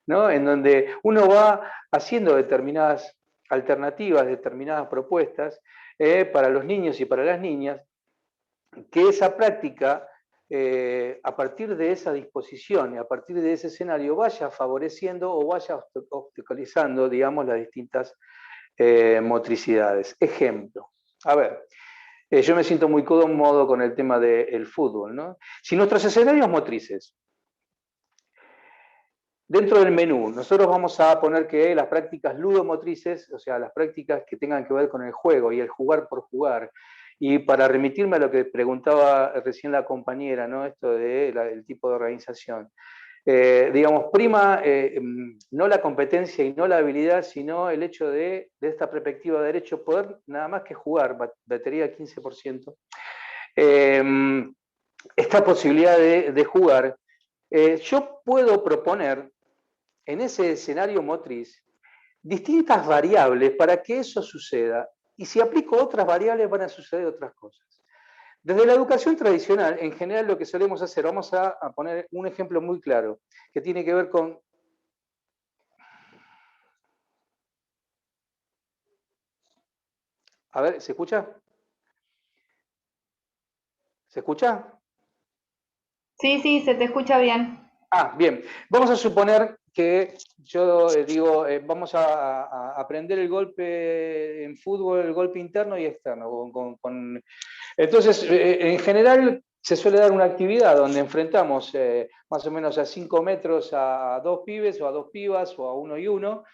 ¿no? En donde uno va haciendo determinadas alternativas, determinadas propuestas para los niños y para las niñas, que esa práctica, a partir de esa disposición y a partir de ese escenario, vaya favoreciendo o vaya obstaculizando, digamos, las distintas motricidades. Ejemplo, a ver, yo me siento muy cómodo con el tema del fútbol, ¿no? Si nuestros escenarios motrices, dentro del menú, nosotros vamos a poner que las prácticas ludomotrices, o sea, las prácticas que tengan que ver con el juego y el jugar por jugar, y para remitirme a lo que preguntaba recién la compañera, ¿no? Esto del tipo de organización. Digamos, prima no la competencia y no la habilidad, sino el hecho de esta perspectiva de derecho, poder nada más que jugar, batería 15%, esta posibilidad de jugar, yo puedo proponer en ese escenario motriz distintas variables para que eso suceda, y si aplico otras variables van a suceder otras cosas. Desde la educación tradicional, en general lo que solemos hacer, vamos a poner un ejemplo muy claro, que tiene que ver con... A ver, ¿se escucha? ¿Se escucha? sí, se te escucha bien. Ah, bien. Vamos a suponer que yo digo, vamos a aprender el golpe en fútbol, el golpe interno y externo. Entonces, en general se suele dar una actividad donde enfrentamos más o menos a 5 metros a 2 pibes o a 2 pibas o a 1 y 1,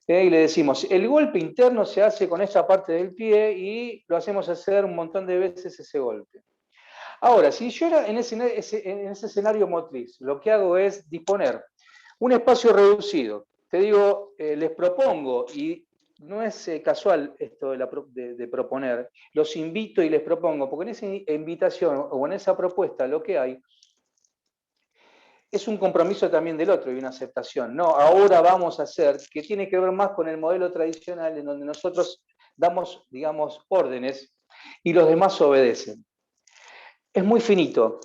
y le decimos, el golpe interno se hace con esta parte del pie y lo hacemos hacer un montón de veces ese golpe. Ahora, si yo era en ese escenario motriz, lo que hago es disponer un espacio reducido. Te digo, les propongo, y no es casual esto de proponer, los invito y les propongo, porque en esa invitación o en esa propuesta lo que hay es un compromiso también del otro y una aceptación. No, ahora vamos a hacer, que tiene que ver más con el modelo tradicional en donde nosotros damos, digamos, órdenes y los demás obedecen. Es muy finito,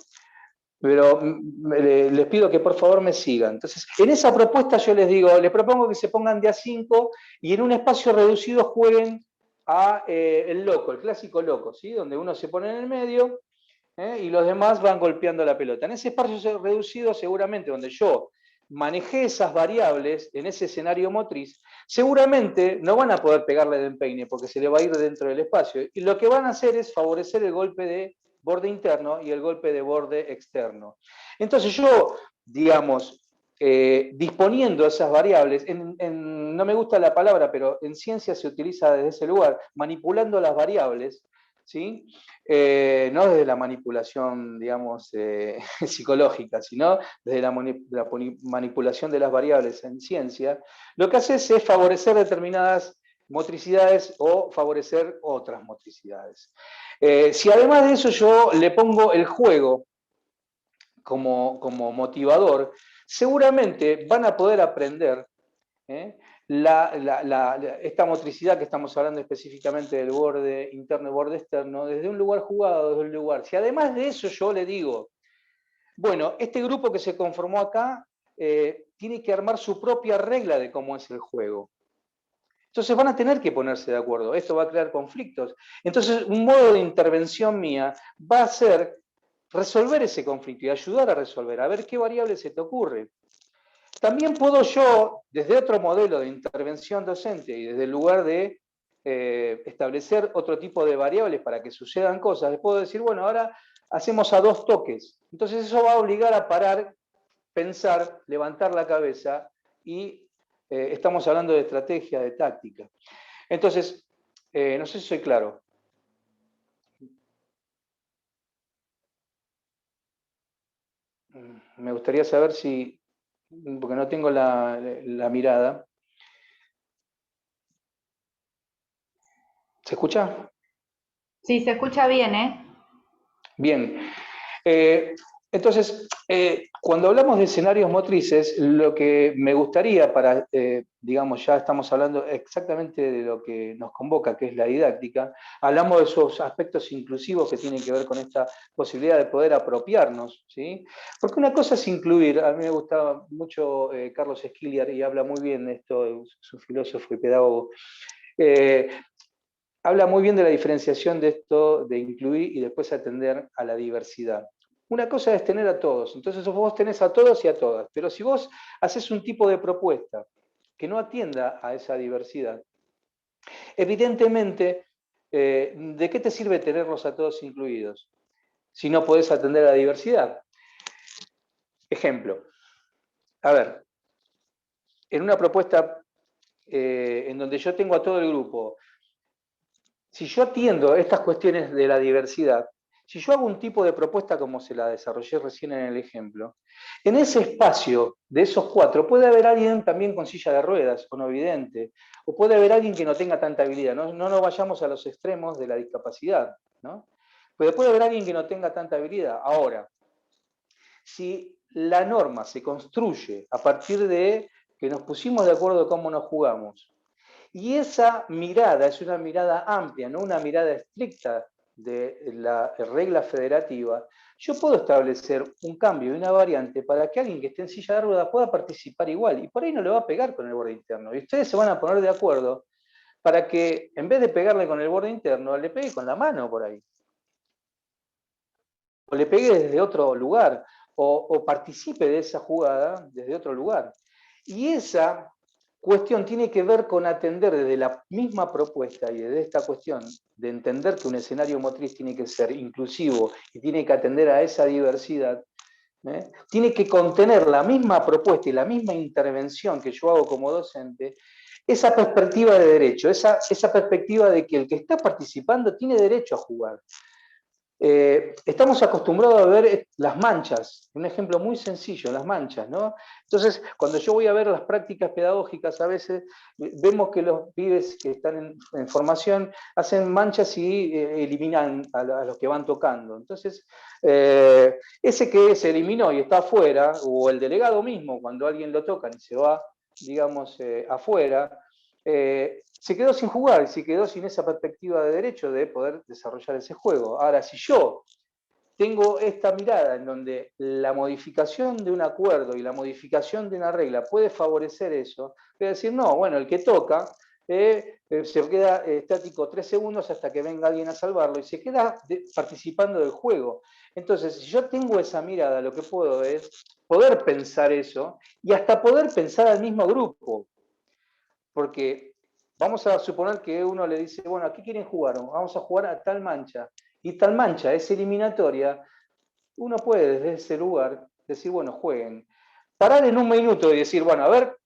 pero les pido que por favor me sigan. Entonces, en esa propuesta yo les digo, les propongo que se pongan de a 5 y en un espacio reducido jueguen a el loco, el clásico loco, ¿sí? Donde uno se pone en el medio y los demás van golpeando la pelota. En ese espacio reducido, seguramente, donde yo manejé esas variables en ese escenario motriz, seguramente no van a poder pegarle de empeine porque se le va a ir dentro del espacio. Y lo que van a hacer es favorecer el golpe de borde interno y el golpe de borde externo. Entonces yo, digamos, disponiendo esas variables, no me gusta la palabra, pero en ciencia se utiliza desde ese lugar, manipulando las variables, ¿sí? No desde la manipulación, digamos, psicológica, sino desde la manipulación de las variables en ciencia, lo que haces es favorecer determinadas motricidades o favorecer otras motricidades. Si además de eso yo le pongo el juego como motivador, seguramente van a poder aprender esta motricidad que estamos hablando específicamente del borde interno y borde externo, desde un lugar jugado, desde un lugar. Si además de eso yo le digo, bueno, este grupo que se conformó acá tiene que armar su propia regla de cómo es el juego. Entonces van a tener que ponerse de acuerdo, esto va a crear conflictos. Entonces un modo de intervención mía va a ser resolver ese conflicto y ayudar a resolver, a ver qué variable se te ocurre. También puedo yo, desde otro modelo de intervención docente y desde el lugar de establecer otro tipo de variables para que sucedan cosas, les puedo decir, bueno, ahora hacemos a 2 toques. Entonces eso va a obligar a parar, pensar, levantar la cabeza y estamos hablando de estrategia, de táctica. Entonces, no sé si soy claro. Me gustaría saber si, porque no tengo la mirada. ¿Se escucha? Sí, se escucha bien, ¿eh? Bien. Entonces, cuando hablamos de escenarios motrices, lo que me gustaría para, digamos, ya estamos hablando exactamente de lo que nos convoca, que es la didáctica, hablamos de esos aspectos inclusivos que tienen que ver con esta posibilidad de poder apropiarnos, ¿sí? Porque una cosa es incluir, a mí me gustaba mucho Carlos Esquiliar, y habla muy bien de esto, es un filósofo y pedagogo, habla muy bien de la diferenciación de esto, de incluir y después atender a la diversidad. Una cosa es tener a todos, entonces vos tenés a todos y a todas, pero si vos haces un tipo de propuesta que no atienda a esa diversidad, evidentemente, ¿de qué te sirve tenerlos a todos incluidos si no podés atender a la diversidad? Ejemplo, a ver, en una propuesta en donde yo tengo a todo el grupo, si yo atiendo estas cuestiones de la diversidad, si yo hago un tipo de propuesta como se la desarrollé recién en el ejemplo, en ese espacio de esos 4 puede haber alguien también con silla de ruedas o no vidente, o puede haber alguien que no tenga tanta habilidad, no nos vayamos a los extremos de la discapacidad, ¿no? Pero puede haber alguien que no tenga tanta habilidad. Ahora, si la norma se construye a partir de que nos pusimos de acuerdo de cómo nos jugamos, y esa mirada es una mirada amplia, no una mirada estricta de la regla federativa, yo puedo establecer un cambio y una variante para que alguien que esté en silla de ruedas pueda participar igual, y por ahí no le va a pegar con el borde interno. Y ustedes se van a poner de acuerdo para que, en vez de pegarle con el borde interno, le pegue con la mano por ahí. O le pegue desde otro lugar, o participe de esa jugada desde otro lugar. Y esa cuestión tiene que ver con atender desde la misma propuesta y desde esta cuestión de entender que un escenario motriz tiene que ser inclusivo y tiene que atender a esa diversidad, tiene que contener la misma propuesta y la misma intervención que yo hago como docente, esa perspectiva de derecho, esa perspectiva de que el que está participando tiene derecho a jugar. Estamos acostumbrados a ver las manchas, un ejemplo muy sencillo, las manchas, ¿no? Entonces, cuando yo voy a ver las prácticas pedagógicas, a veces vemos que los pibes que están en formación hacen manchas y eliminan a los que van tocando. Entonces, ese que se eliminó y está afuera, o el delegado mismo, cuando alguien lo toca y se va, digamos, afuera, se quedó sin jugar, se quedó sin esa perspectiva de derecho de poder desarrollar ese juego. Ahora, si yo tengo esta mirada en donde la modificación de un acuerdo y la modificación de una regla puede favorecer eso, voy a decir, no, bueno, el que toca se queda estático 3 segundos hasta que venga alguien a salvarlo y se queda participando del juego. Entonces, si yo tengo esa mirada, lo que puedo es poder pensar eso y hasta poder pensar al mismo grupo. Porque vamos a suponer que uno le dice, bueno, ¿a qué quieren jugar? Vamos a jugar a tal mancha. Y tal mancha es eliminatoria. Uno puede desde ese lugar decir, bueno, jueguen. Parar en un minuto y decir, bueno, a ver,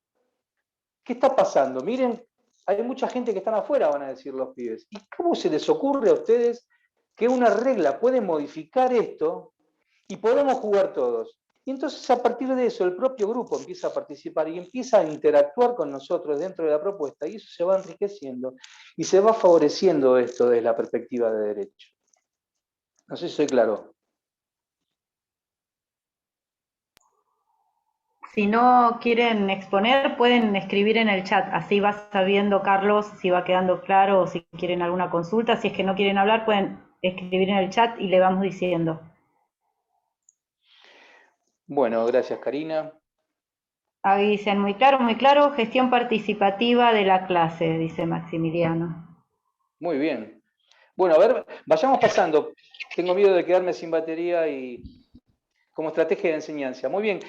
¿qué está pasando? Miren, hay mucha gente que están afuera, van a decir los pibes. ¿Y cómo se les ocurre a ustedes que una regla puede modificar esto y podemos jugar todos? Y entonces a partir de eso el propio grupo empieza a participar y empieza a interactuar con nosotros dentro de la propuesta y eso se va enriqueciendo y se va favoreciendo esto desde la perspectiva de derecho. No sé si soy claro. Si no quieren exponer, pueden escribir en el chat, así va sabiendo Carlos si va quedando claro o si quieren alguna consulta. Si es que no quieren hablar, pueden escribir en el chat y le vamos diciendo. Bueno, gracias Karina. Ahí dicen muy claro, gestión participativa de la clase, dice Maximiliano. Muy bien. Bueno, a ver, vayamos pasando. Tengo miedo de quedarme sin batería y como estrategia de enseñanza. Muy bien,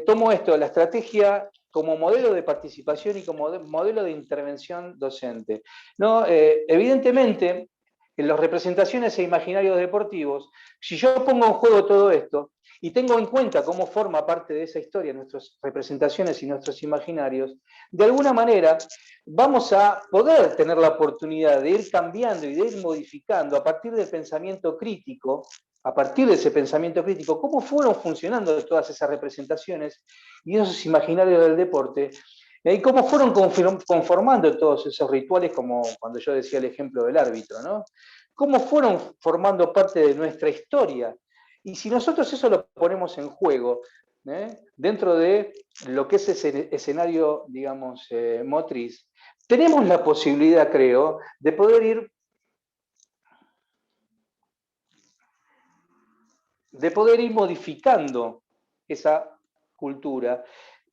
tomo esto, la estrategia como modelo de participación y como modelo de intervención docente. ¿No? Evidentemente, en las representaciones e imaginarios deportivos, si yo pongo en juego todo esto y tengo en cuenta cómo forma parte de esa historia nuestras representaciones y nuestros imaginarios, de alguna manera vamos a poder tener la oportunidad de ir cambiando y de ir modificando a partir del pensamiento crítico, a partir de ese pensamiento crítico, cómo fueron funcionando todas esas representaciones y esos imaginarios del deporte, y cómo fueron conformando todos esos rituales, como cuando yo decía el ejemplo del árbitro, ¿no? Cómo fueron formando parte de nuestra historia. Y si nosotros eso lo ponemos en juego, dentro de lo que es ese escenario, digamos, motriz, tenemos la posibilidad, creo, de poder ir modificando esa cultura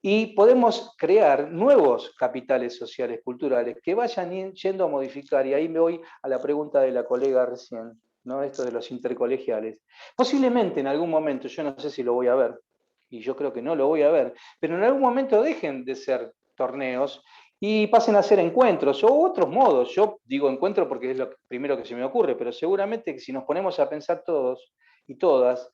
y podemos crear nuevos capitales sociales, culturales, que vayan yendo a modificar, y ahí me voy a la pregunta de la colega recién, ¿no? Esto de los intercolegiales. Posiblemente en algún momento, yo no sé si lo voy a ver, y yo creo que no lo voy a ver, pero en algún momento dejen de ser torneos y pasen a ser encuentros o otros modos. Yo digo encuentro porque es lo primero que se me ocurre, pero seguramente que si nos ponemos a pensar todos y todas,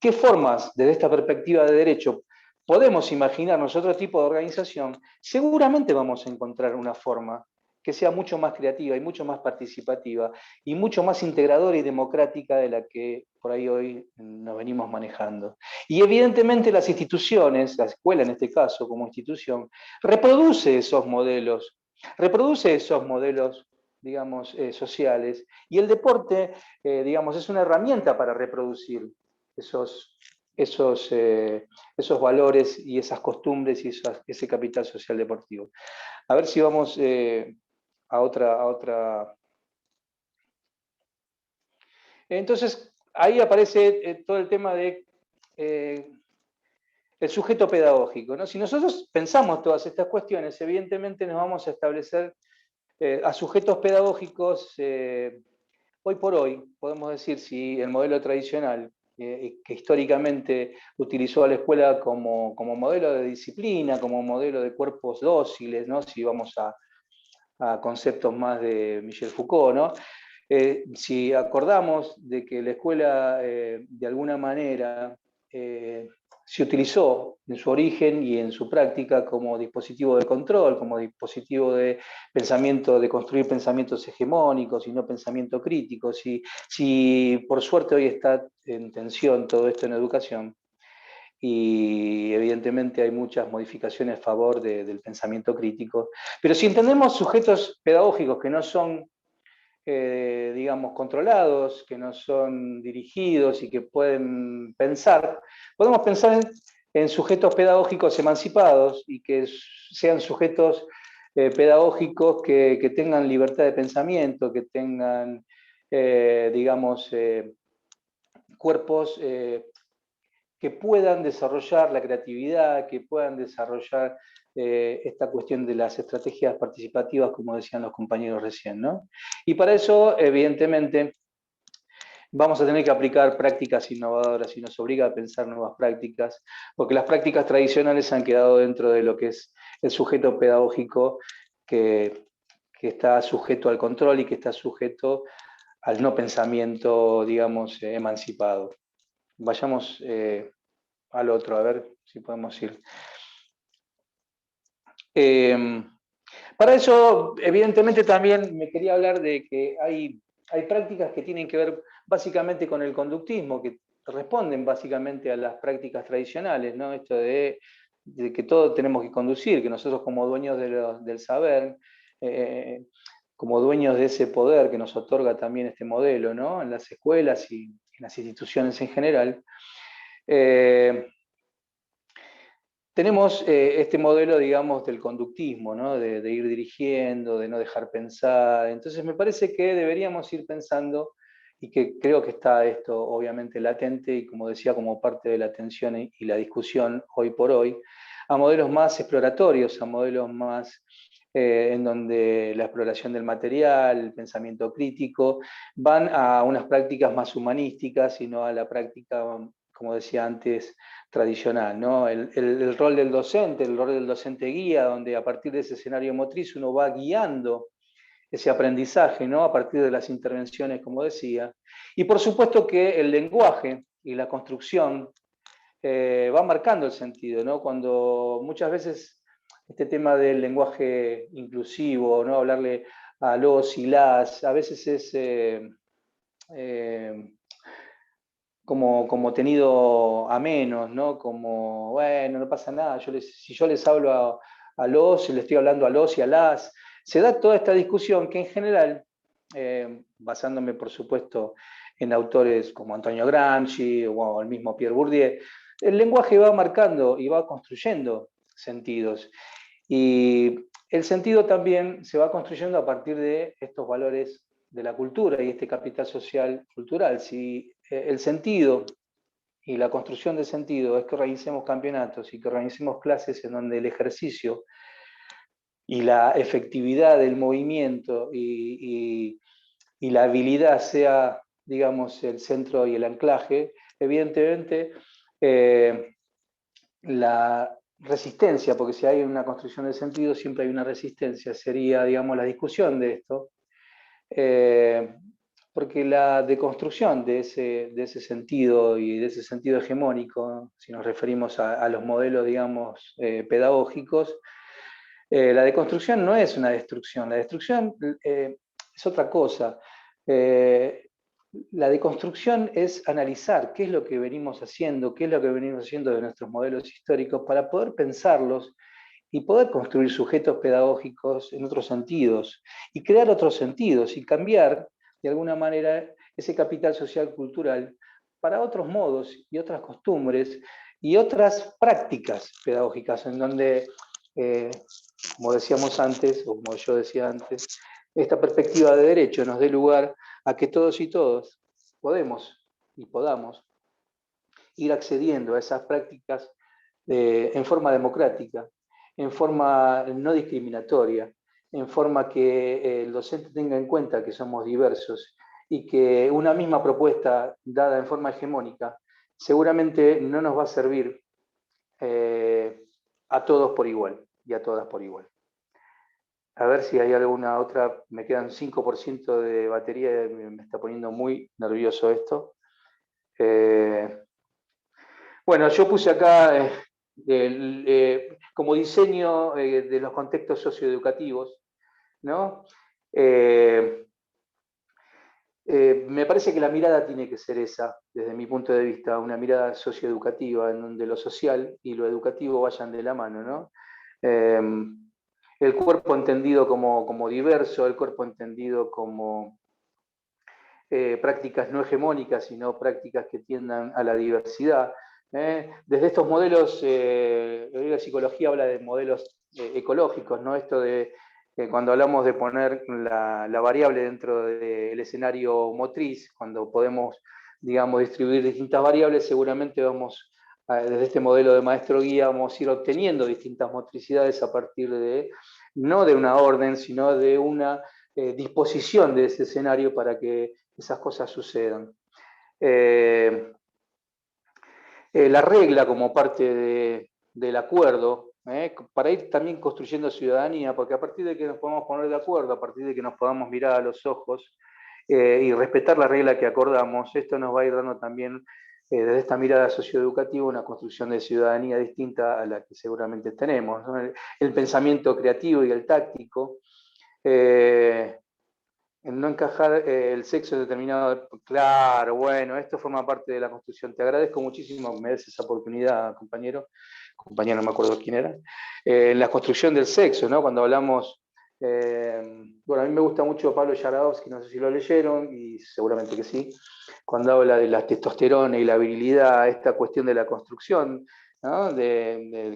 ¿qué formas desde esta perspectiva de derecho podemos imaginarnos otro tipo de organización? Seguramente vamos a encontrar una forma que sea mucho más creativa y mucho más participativa y mucho más integradora y democrática de la que por ahí hoy nos venimos manejando. Y evidentemente las instituciones, la escuela en este caso como institución, reproduce esos modelos, digamos, sociales, y el deporte, digamos, es una herramienta para reproducir esos valores y esas costumbres y ese capital social deportivo. A ver si vamos a otra. Entonces, ahí aparece todo el tema de el sujeto pedagógico, ¿no? Si nosotros pensamos todas estas cuestiones, evidentemente nos vamos a establecer a sujetos pedagógicos. Hoy por hoy, podemos decir, si el modelo tradicional, que históricamente utilizó a la escuela como modelo de disciplina, como modelo de cuerpos dóciles, ¿no? Si vamos a conceptos más de Michel Foucault, ¿no? Si acordamos de que la escuela de alguna manera se utilizó en su origen y en su práctica como dispositivo de control, como dispositivo de pensamiento, de construir pensamientos hegemónicos y no pensamiento crítico, si por suerte hoy está en tensión todo esto en educación, y evidentemente hay muchas modificaciones a favor del pensamiento crítico, pero si entendemos sujetos pedagógicos que no son digamos, controlados, que no son dirigidos y que pueden pensar, podemos pensar en sujetos pedagógicos emancipados y que sean sujetos pedagógicos que tengan libertad de pensamiento, que tengan, digamos, cuerpos que puedan desarrollar la creatividad, que puedan desarrollar esta cuestión de las estrategias participativas, como decían los compañeros recién, ¿no? Y para eso, evidentemente, vamos a tener que aplicar prácticas innovadoras y nos obliga a pensar nuevas prácticas, porque las prácticas tradicionales han quedado dentro de lo que es el sujeto pedagógico que está sujeto al control y que está sujeto al no pensamiento, digamos, emancipado. Vayamos al otro, a ver si podemos ir. Para eso, evidentemente, también me quería hablar de que hay prácticas que tienen que ver básicamente con el conductismo, que responden básicamente a las prácticas tradicionales, ¿no? Esto de que todos tenemos que conducir, que nosotros como dueños del saber, como dueños de ese poder que nos otorga también este modelo, ¿no? En las escuelas y en las instituciones en general, tenemos este modelo, digamos, del conductismo, ¿no? De ir dirigiendo, de no dejar pensar. Entonces me parece que deberíamos ir pensando, y que creo que está esto obviamente latente, y como decía, como parte de la atención y la discusión hoy por hoy, a modelos más exploratorios, a modelos más en donde la exploración del material, el pensamiento crítico, van a unas prácticas más humanísticas y no a la práctica, como decía antes, tradicional, ¿no? El rol del docente, el rol del docente guía, donde a partir de ese escenario motriz uno va guiando ese aprendizaje, ¿no? A partir de las intervenciones, como decía. Y por supuesto que el lenguaje y la construcción va marcando el sentido, ¿no? Cuando muchas veces este tema del lenguaje inclusivo, ¿no? Hablarle a los y las, a veces es como tenido a menos, ¿no? Como, bueno, no pasa nada, si yo les hablo a los, le estoy hablando a los y a las, se da toda esta discusión que en general, basándome por supuesto en autores como Antonio Gramsci o el mismo Pierre Bourdieu, el lenguaje va marcando y va construyendo sentidos. Y el sentido también se va construyendo a partir de estos valores de la cultura y este capital social cultural. Si el sentido y la construcción de sentido es que organicemos campeonatos y que organicemos clases en donde el ejercicio y la efectividad del movimiento y la habilidad sea, digamos, el centro y el anclaje, evidentemente la resistencia, porque si hay una construcción de sentido, siempre hay una resistencia, sería, digamos, la discusión de esto, porque la deconstrucción de ese sentido y de ese sentido hegemónico, si nos referimos a los modelos, digamos, pedagógicos, la deconstrucción no es una destrucción, la destrucción es otra cosa. La deconstrucción es analizar qué es lo que venimos haciendo, qué es lo que venimos haciendo de nuestros modelos históricos para poder pensarlos y poder construir sujetos pedagógicos en otros sentidos y crear otros sentidos y cambiar de alguna manera ese capital social cultural para otros modos y otras costumbres y otras prácticas pedagógicas en donde, como decíamos antes, o como yo decía antes, esta perspectiva de derecho nos dé lugar a que todos y todas podemos y podamos ir accediendo a esas prácticas en forma democrática, en forma no discriminatoria, en forma que el docente tenga en cuenta que somos diversos y que una misma propuesta dada en forma hegemónica seguramente no nos va a servir a todos por igual y a todas por igual. A ver si hay alguna otra, me quedan 5% de batería, me está poniendo muy nervioso esto. Bueno, yo puse acá como diseño de los contextos socioeducativos, ¿no? Me parece que la mirada tiene que ser esa, desde mi punto de vista, una mirada socioeducativa, en donde lo social y lo educativo vayan de la mano, ¿no? El cuerpo entendido como diverso, el cuerpo entendido como prácticas no hegemónicas, sino prácticas que tiendan a la diversidad. Desde estos modelos, la psicología habla de modelos ecológicos, ¿no? Esto de cuando hablamos de poner la variable dentro del escenario motriz, cuando podemos, digamos, distribuir distintas variables, seguramente vamos, desde este modelo de maestro guía, vamos a ir obteniendo distintas motricidades a partir de, no de una orden, sino de una disposición de ese escenario para que esas cosas sucedan. La regla como parte del acuerdo, para ir también construyendo ciudadanía, porque a partir de que nos podamos poner de acuerdo, a partir de que nos podamos mirar a los ojos y respetar la regla que acordamos, esto nos va a ir dando también, desde esta mirada socioeducativa, una construcción de ciudadanía distinta a la que seguramente tenemos, ¿no? El pensamiento creativo y el táctico, en no encajar el sexo determinado. Claro, bueno, esto forma parte de la construcción. Te agradezco muchísimo que me des esa oportunidad, compañero. Compañero, no me acuerdo quién era. La construcción del sexo, ¿no? Cuando hablamos... bueno, a mí me gusta mucho Pablo Yaradovsky, no sé si lo leyeron, y seguramente que sí, cuando habla de la testosterona y la virilidad, esta cuestión de la construcción ¿no?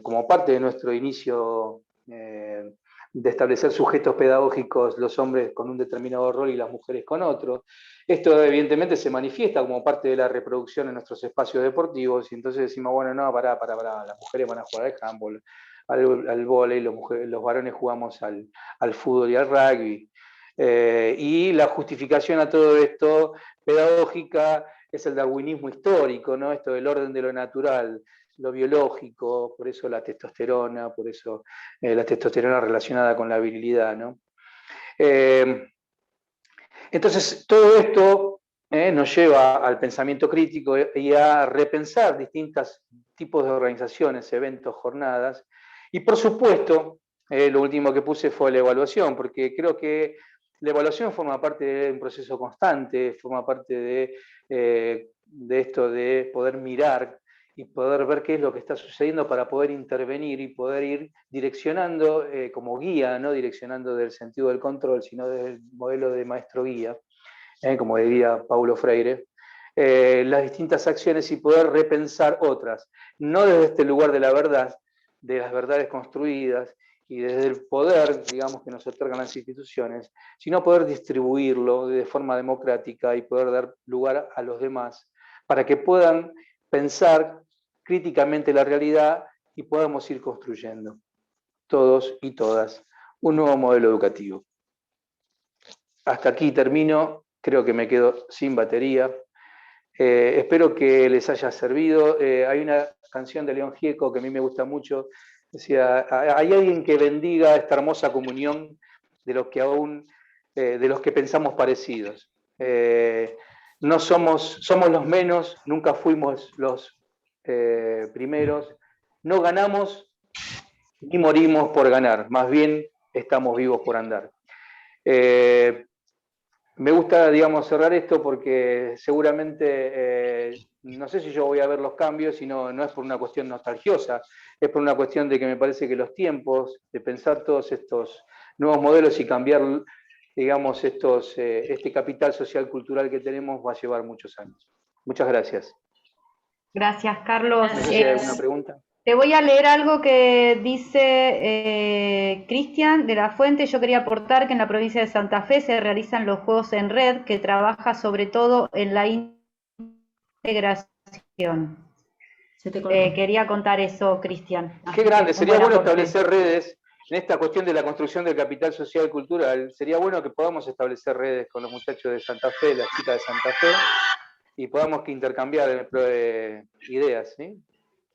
Como parte de nuestro inicio de establecer sujetos pedagógicos, los hombres con un determinado rol y las mujeres con otro. Esto evidentemente se manifiesta como parte de la reproducción en nuestros espacios deportivos, y entonces decimos, bueno, no, pará, las mujeres van a jugar al handball, al vóley, los varones jugamos al fútbol y al rugby. Y la justificación a todo esto pedagógica es el darwinismo histórico, ¿no? Esto del orden de lo natural, lo biológico, por eso la testosterona, por eso la testosterona relacionada con la virilidad, ¿no? Entonces, todo esto nos lleva al pensamiento crítico y a repensar distintos tipos de organizaciones, eventos, jornadas, y por supuesto, lo último que puse fue la evaluación, porque creo que la evaluación forma parte de un proceso constante, forma parte de esto de poder mirar y poder ver qué es lo que está sucediendo para poder intervenir y poder ir direccionando como guía, no direccionando del sentido del control, sino desde el modelo de maestro guía, como diría Paulo Freire, las distintas acciones y poder repensar otras, no desde este lugar de la verdad, de las verdades construidas, y desde el poder, digamos, que nos otorgan las instituciones, sino poder distribuirlo de forma democrática y poder dar lugar a los demás para que puedan pensar críticamente la realidad y podamos ir construyendo, todos y todas, un nuevo modelo educativo. Hasta aquí termino, creo que me quedo sin batería. Espero que les haya servido. Hay una canción de León Gieco que a mí me gusta mucho. Decía, hay alguien que bendiga esta hermosa comunión de los que aún, de los que pensamos parecidos. No somos los menos, nunca fuimos los primeros. No ganamos ni morimos por ganar, más bien estamos vivos por andar. Me gusta, digamos, cerrar esto porque seguramente, no sé si yo voy a ver los cambios, no es por una cuestión nostalgiosa, es por una cuestión de que me parece que los tiempos de pensar todos estos nuevos modelos y cambiar, digamos, este capital social cultural que tenemos va a llevar muchos años. Muchas gracias. Gracias, Carlos. No sé si hay alguna pregunta. Te voy a leer algo que dice Cristian de la Fuente. Yo quería aportar que en la provincia de Santa Fe se realizan los juegos en red, que trabaja sobre todo en la integración. Quería contar eso, Cristian. Qué grande, sería bueno establecer redes en esta cuestión de la construcción del capital social cultural. Sería bueno que podamos establecer redes con los muchachos de Santa Fe, las chicas de Santa Fe, y podamos intercambiar ideas, ¿sí?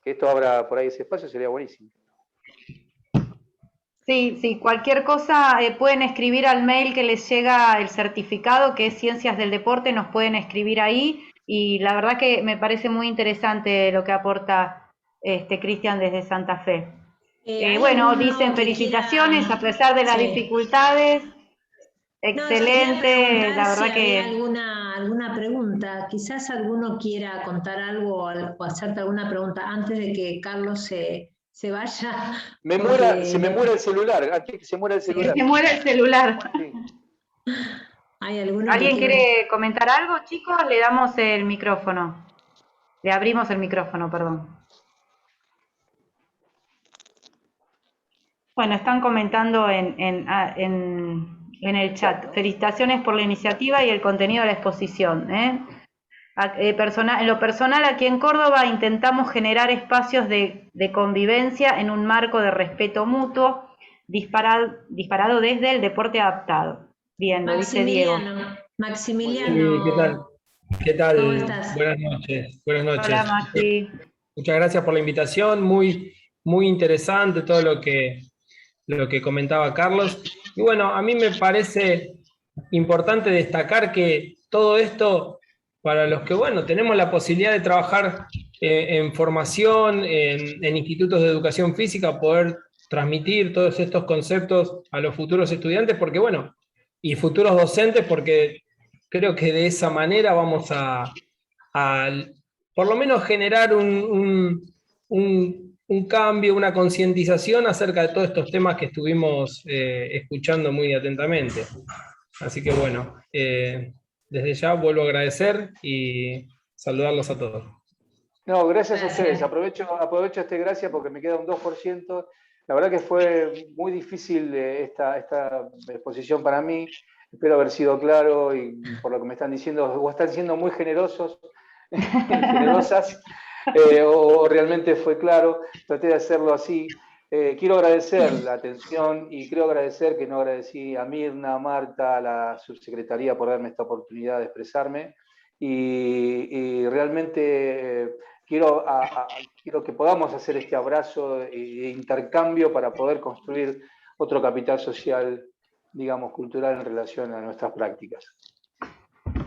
Que esto abra por ahí ese espacio, sería buenísimo. Sí, cualquier cosa pueden escribir al mail que les llega el certificado, que es Ciencias del Deporte, nos pueden escribir ahí, y la verdad que me parece muy interesante lo que aporta Cristian desde Santa Fe. Bueno, dicen felicitaciones a pesar de las dificultades. Excelente, no, la verdad si que... hay alguna pregunta, quizás alguno quiera contar algo o hacerte alguna pregunta antes de que Carlos se vaya. Se me muere el celular, aquí se muere el celular. Se muere el celular. Sí. ¿Alguien quiere comentar algo, chicos? Le damos el micrófono. Le abrimos el micrófono, perdón. Bueno, están comentando en el chat. Felicitaciones por la iniciativa y el contenido de la exposición. En lo personal, aquí en Córdoba intentamos generar espacios de convivencia en un marco de respeto mutuo, disparado desde el deporte adaptado. Bien, lo dice Diego. Maximiliano. ¿Qué tal? ¿Qué tal? ¿Cómo estás? Buenas noches. Buenas noches. Hola, Maxi. Muchas gracias por la invitación. Muy interesante todo lo que comentaba Carlos. Y bueno, a mí me parece importante destacar que todo esto, para los que, bueno, tenemos la posibilidad de trabajar en formación, en institutos de educación física, poder transmitir todos estos conceptos a los futuros estudiantes, porque, bueno, y futuros docentes, porque creo que de esa manera vamos a por lo menos generar un cambio, una concientización acerca de todos estos temas que estuvimos escuchando muy atentamente. Así que bueno, desde ya vuelvo a agradecer y saludarlos a todos. No, gracias a ustedes. Aprovecho este gracias porque me queda un 2%. La verdad que fue muy difícil esta exposición para mí. Espero haber sido claro y por lo que me están diciendo, o están siendo muy generosos, generosas, o realmente fue claro. Traté de hacerlo así. Quiero agradecer la atención y quiero agradecer que no agradecí a Mirna, a Marta, a la subsecretaría por darme esta oportunidad de expresarme. Y realmente quiero que podamos hacer este abrazo e intercambio para poder construir otro capital social, digamos, cultural en relación a nuestras prácticas.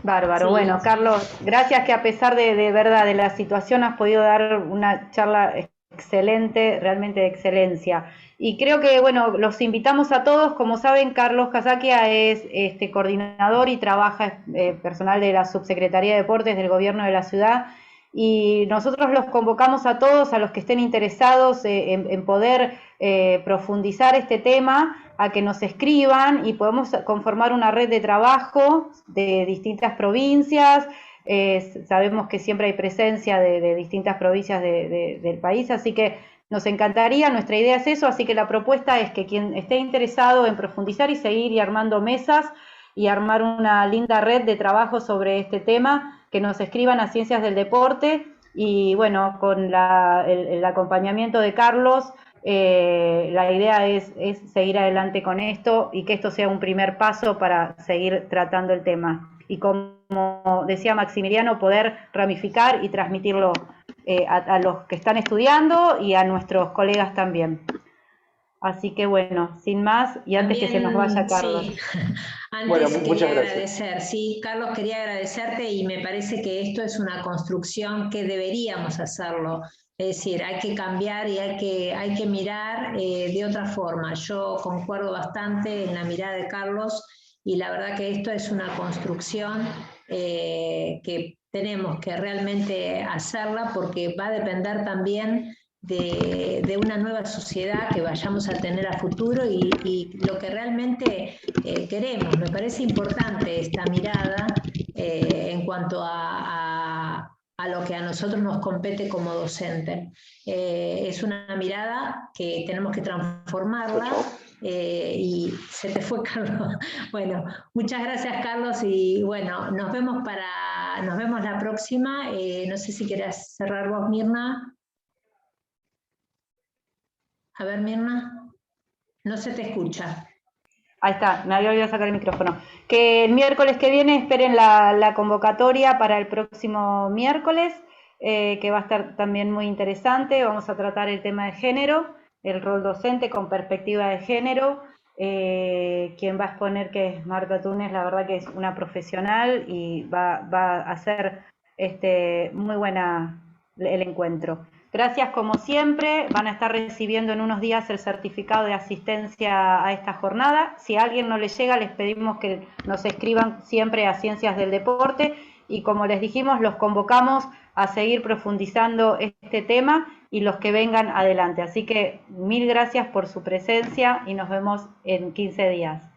Bárbaro. Sí. Bueno, Carlos, gracias que a pesar de verdad de la situación has podido dar una charla excelente, realmente de excelencia. Y creo que, bueno, los invitamos a todos. Como saben, Carlos Casaquia es coordinador y trabaja personal de la Subsecretaría de Deportes del Gobierno de la Ciudad. Y nosotros los convocamos a todos, a los que estén interesados en poder profundizar este tema, a que nos escriban y podemos conformar una red de trabajo de distintas provincias. Sabemos que siempre hay presencia de distintas provincias del país, así que nos encantaría, nuestra idea es eso, así que la propuesta es que quien esté interesado en profundizar y seguir y armando mesas y armar una linda red de trabajo sobre este tema, que nos escriban a Ciencias del Deporte y bueno, con el acompañamiento de Carlos, la idea es seguir adelante con esto y que esto sea un primer paso para seguir tratando el tema. Y como decía Maximiliano, poder ramificar y transmitirlo a los que están estudiando y a nuestros colegas también. Así que bueno, sin más, y antes también, que se nos vaya Carlos. Sí. Antes quería agradecer, sí, Carlos, quería agradecerte y me parece que esto es una construcción que deberíamos hacerlo. Es decir, hay que cambiar y hay que mirar de otra forma. Yo concuerdo bastante en la mirada de Carlos y la verdad que esto es una construcción que tenemos que realmente hacerla porque va a depender también de una nueva sociedad que vayamos a tener a futuro y lo que realmente queremos. Me parece importante esta mirada en cuanto a lo que a nosotros nos compete como docente. Es una mirada que tenemos que transformarla. Y se te fue, Carlos. Bueno, muchas gracias, Carlos, y bueno, nos vemos la próxima. No sé si querés cerrar vos, Mirna. A ver, Mirna, no se te escucha. Ahí está, me había olvidado sacar el micrófono. Que el miércoles que viene esperen la convocatoria para el próximo miércoles, que va a estar también muy interesante. Vamos a tratar el tema de género, el rol docente con perspectiva de género. Quien va a exponer, que es Marta Túnez, la verdad que es una profesional y va a hacer muy buena el encuentro. Gracias como siempre, van a estar recibiendo en unos días el certificado de asistencia a esta jornada. Si a alguien no le llega, les pedimos que nos escriban siempre a Ciencias del Deporte y como les dijimos, los convocamos a seguir profundizando este tema y los que vengan adelante. Así que mil gracias por su presencia y nos vemos en 15 días.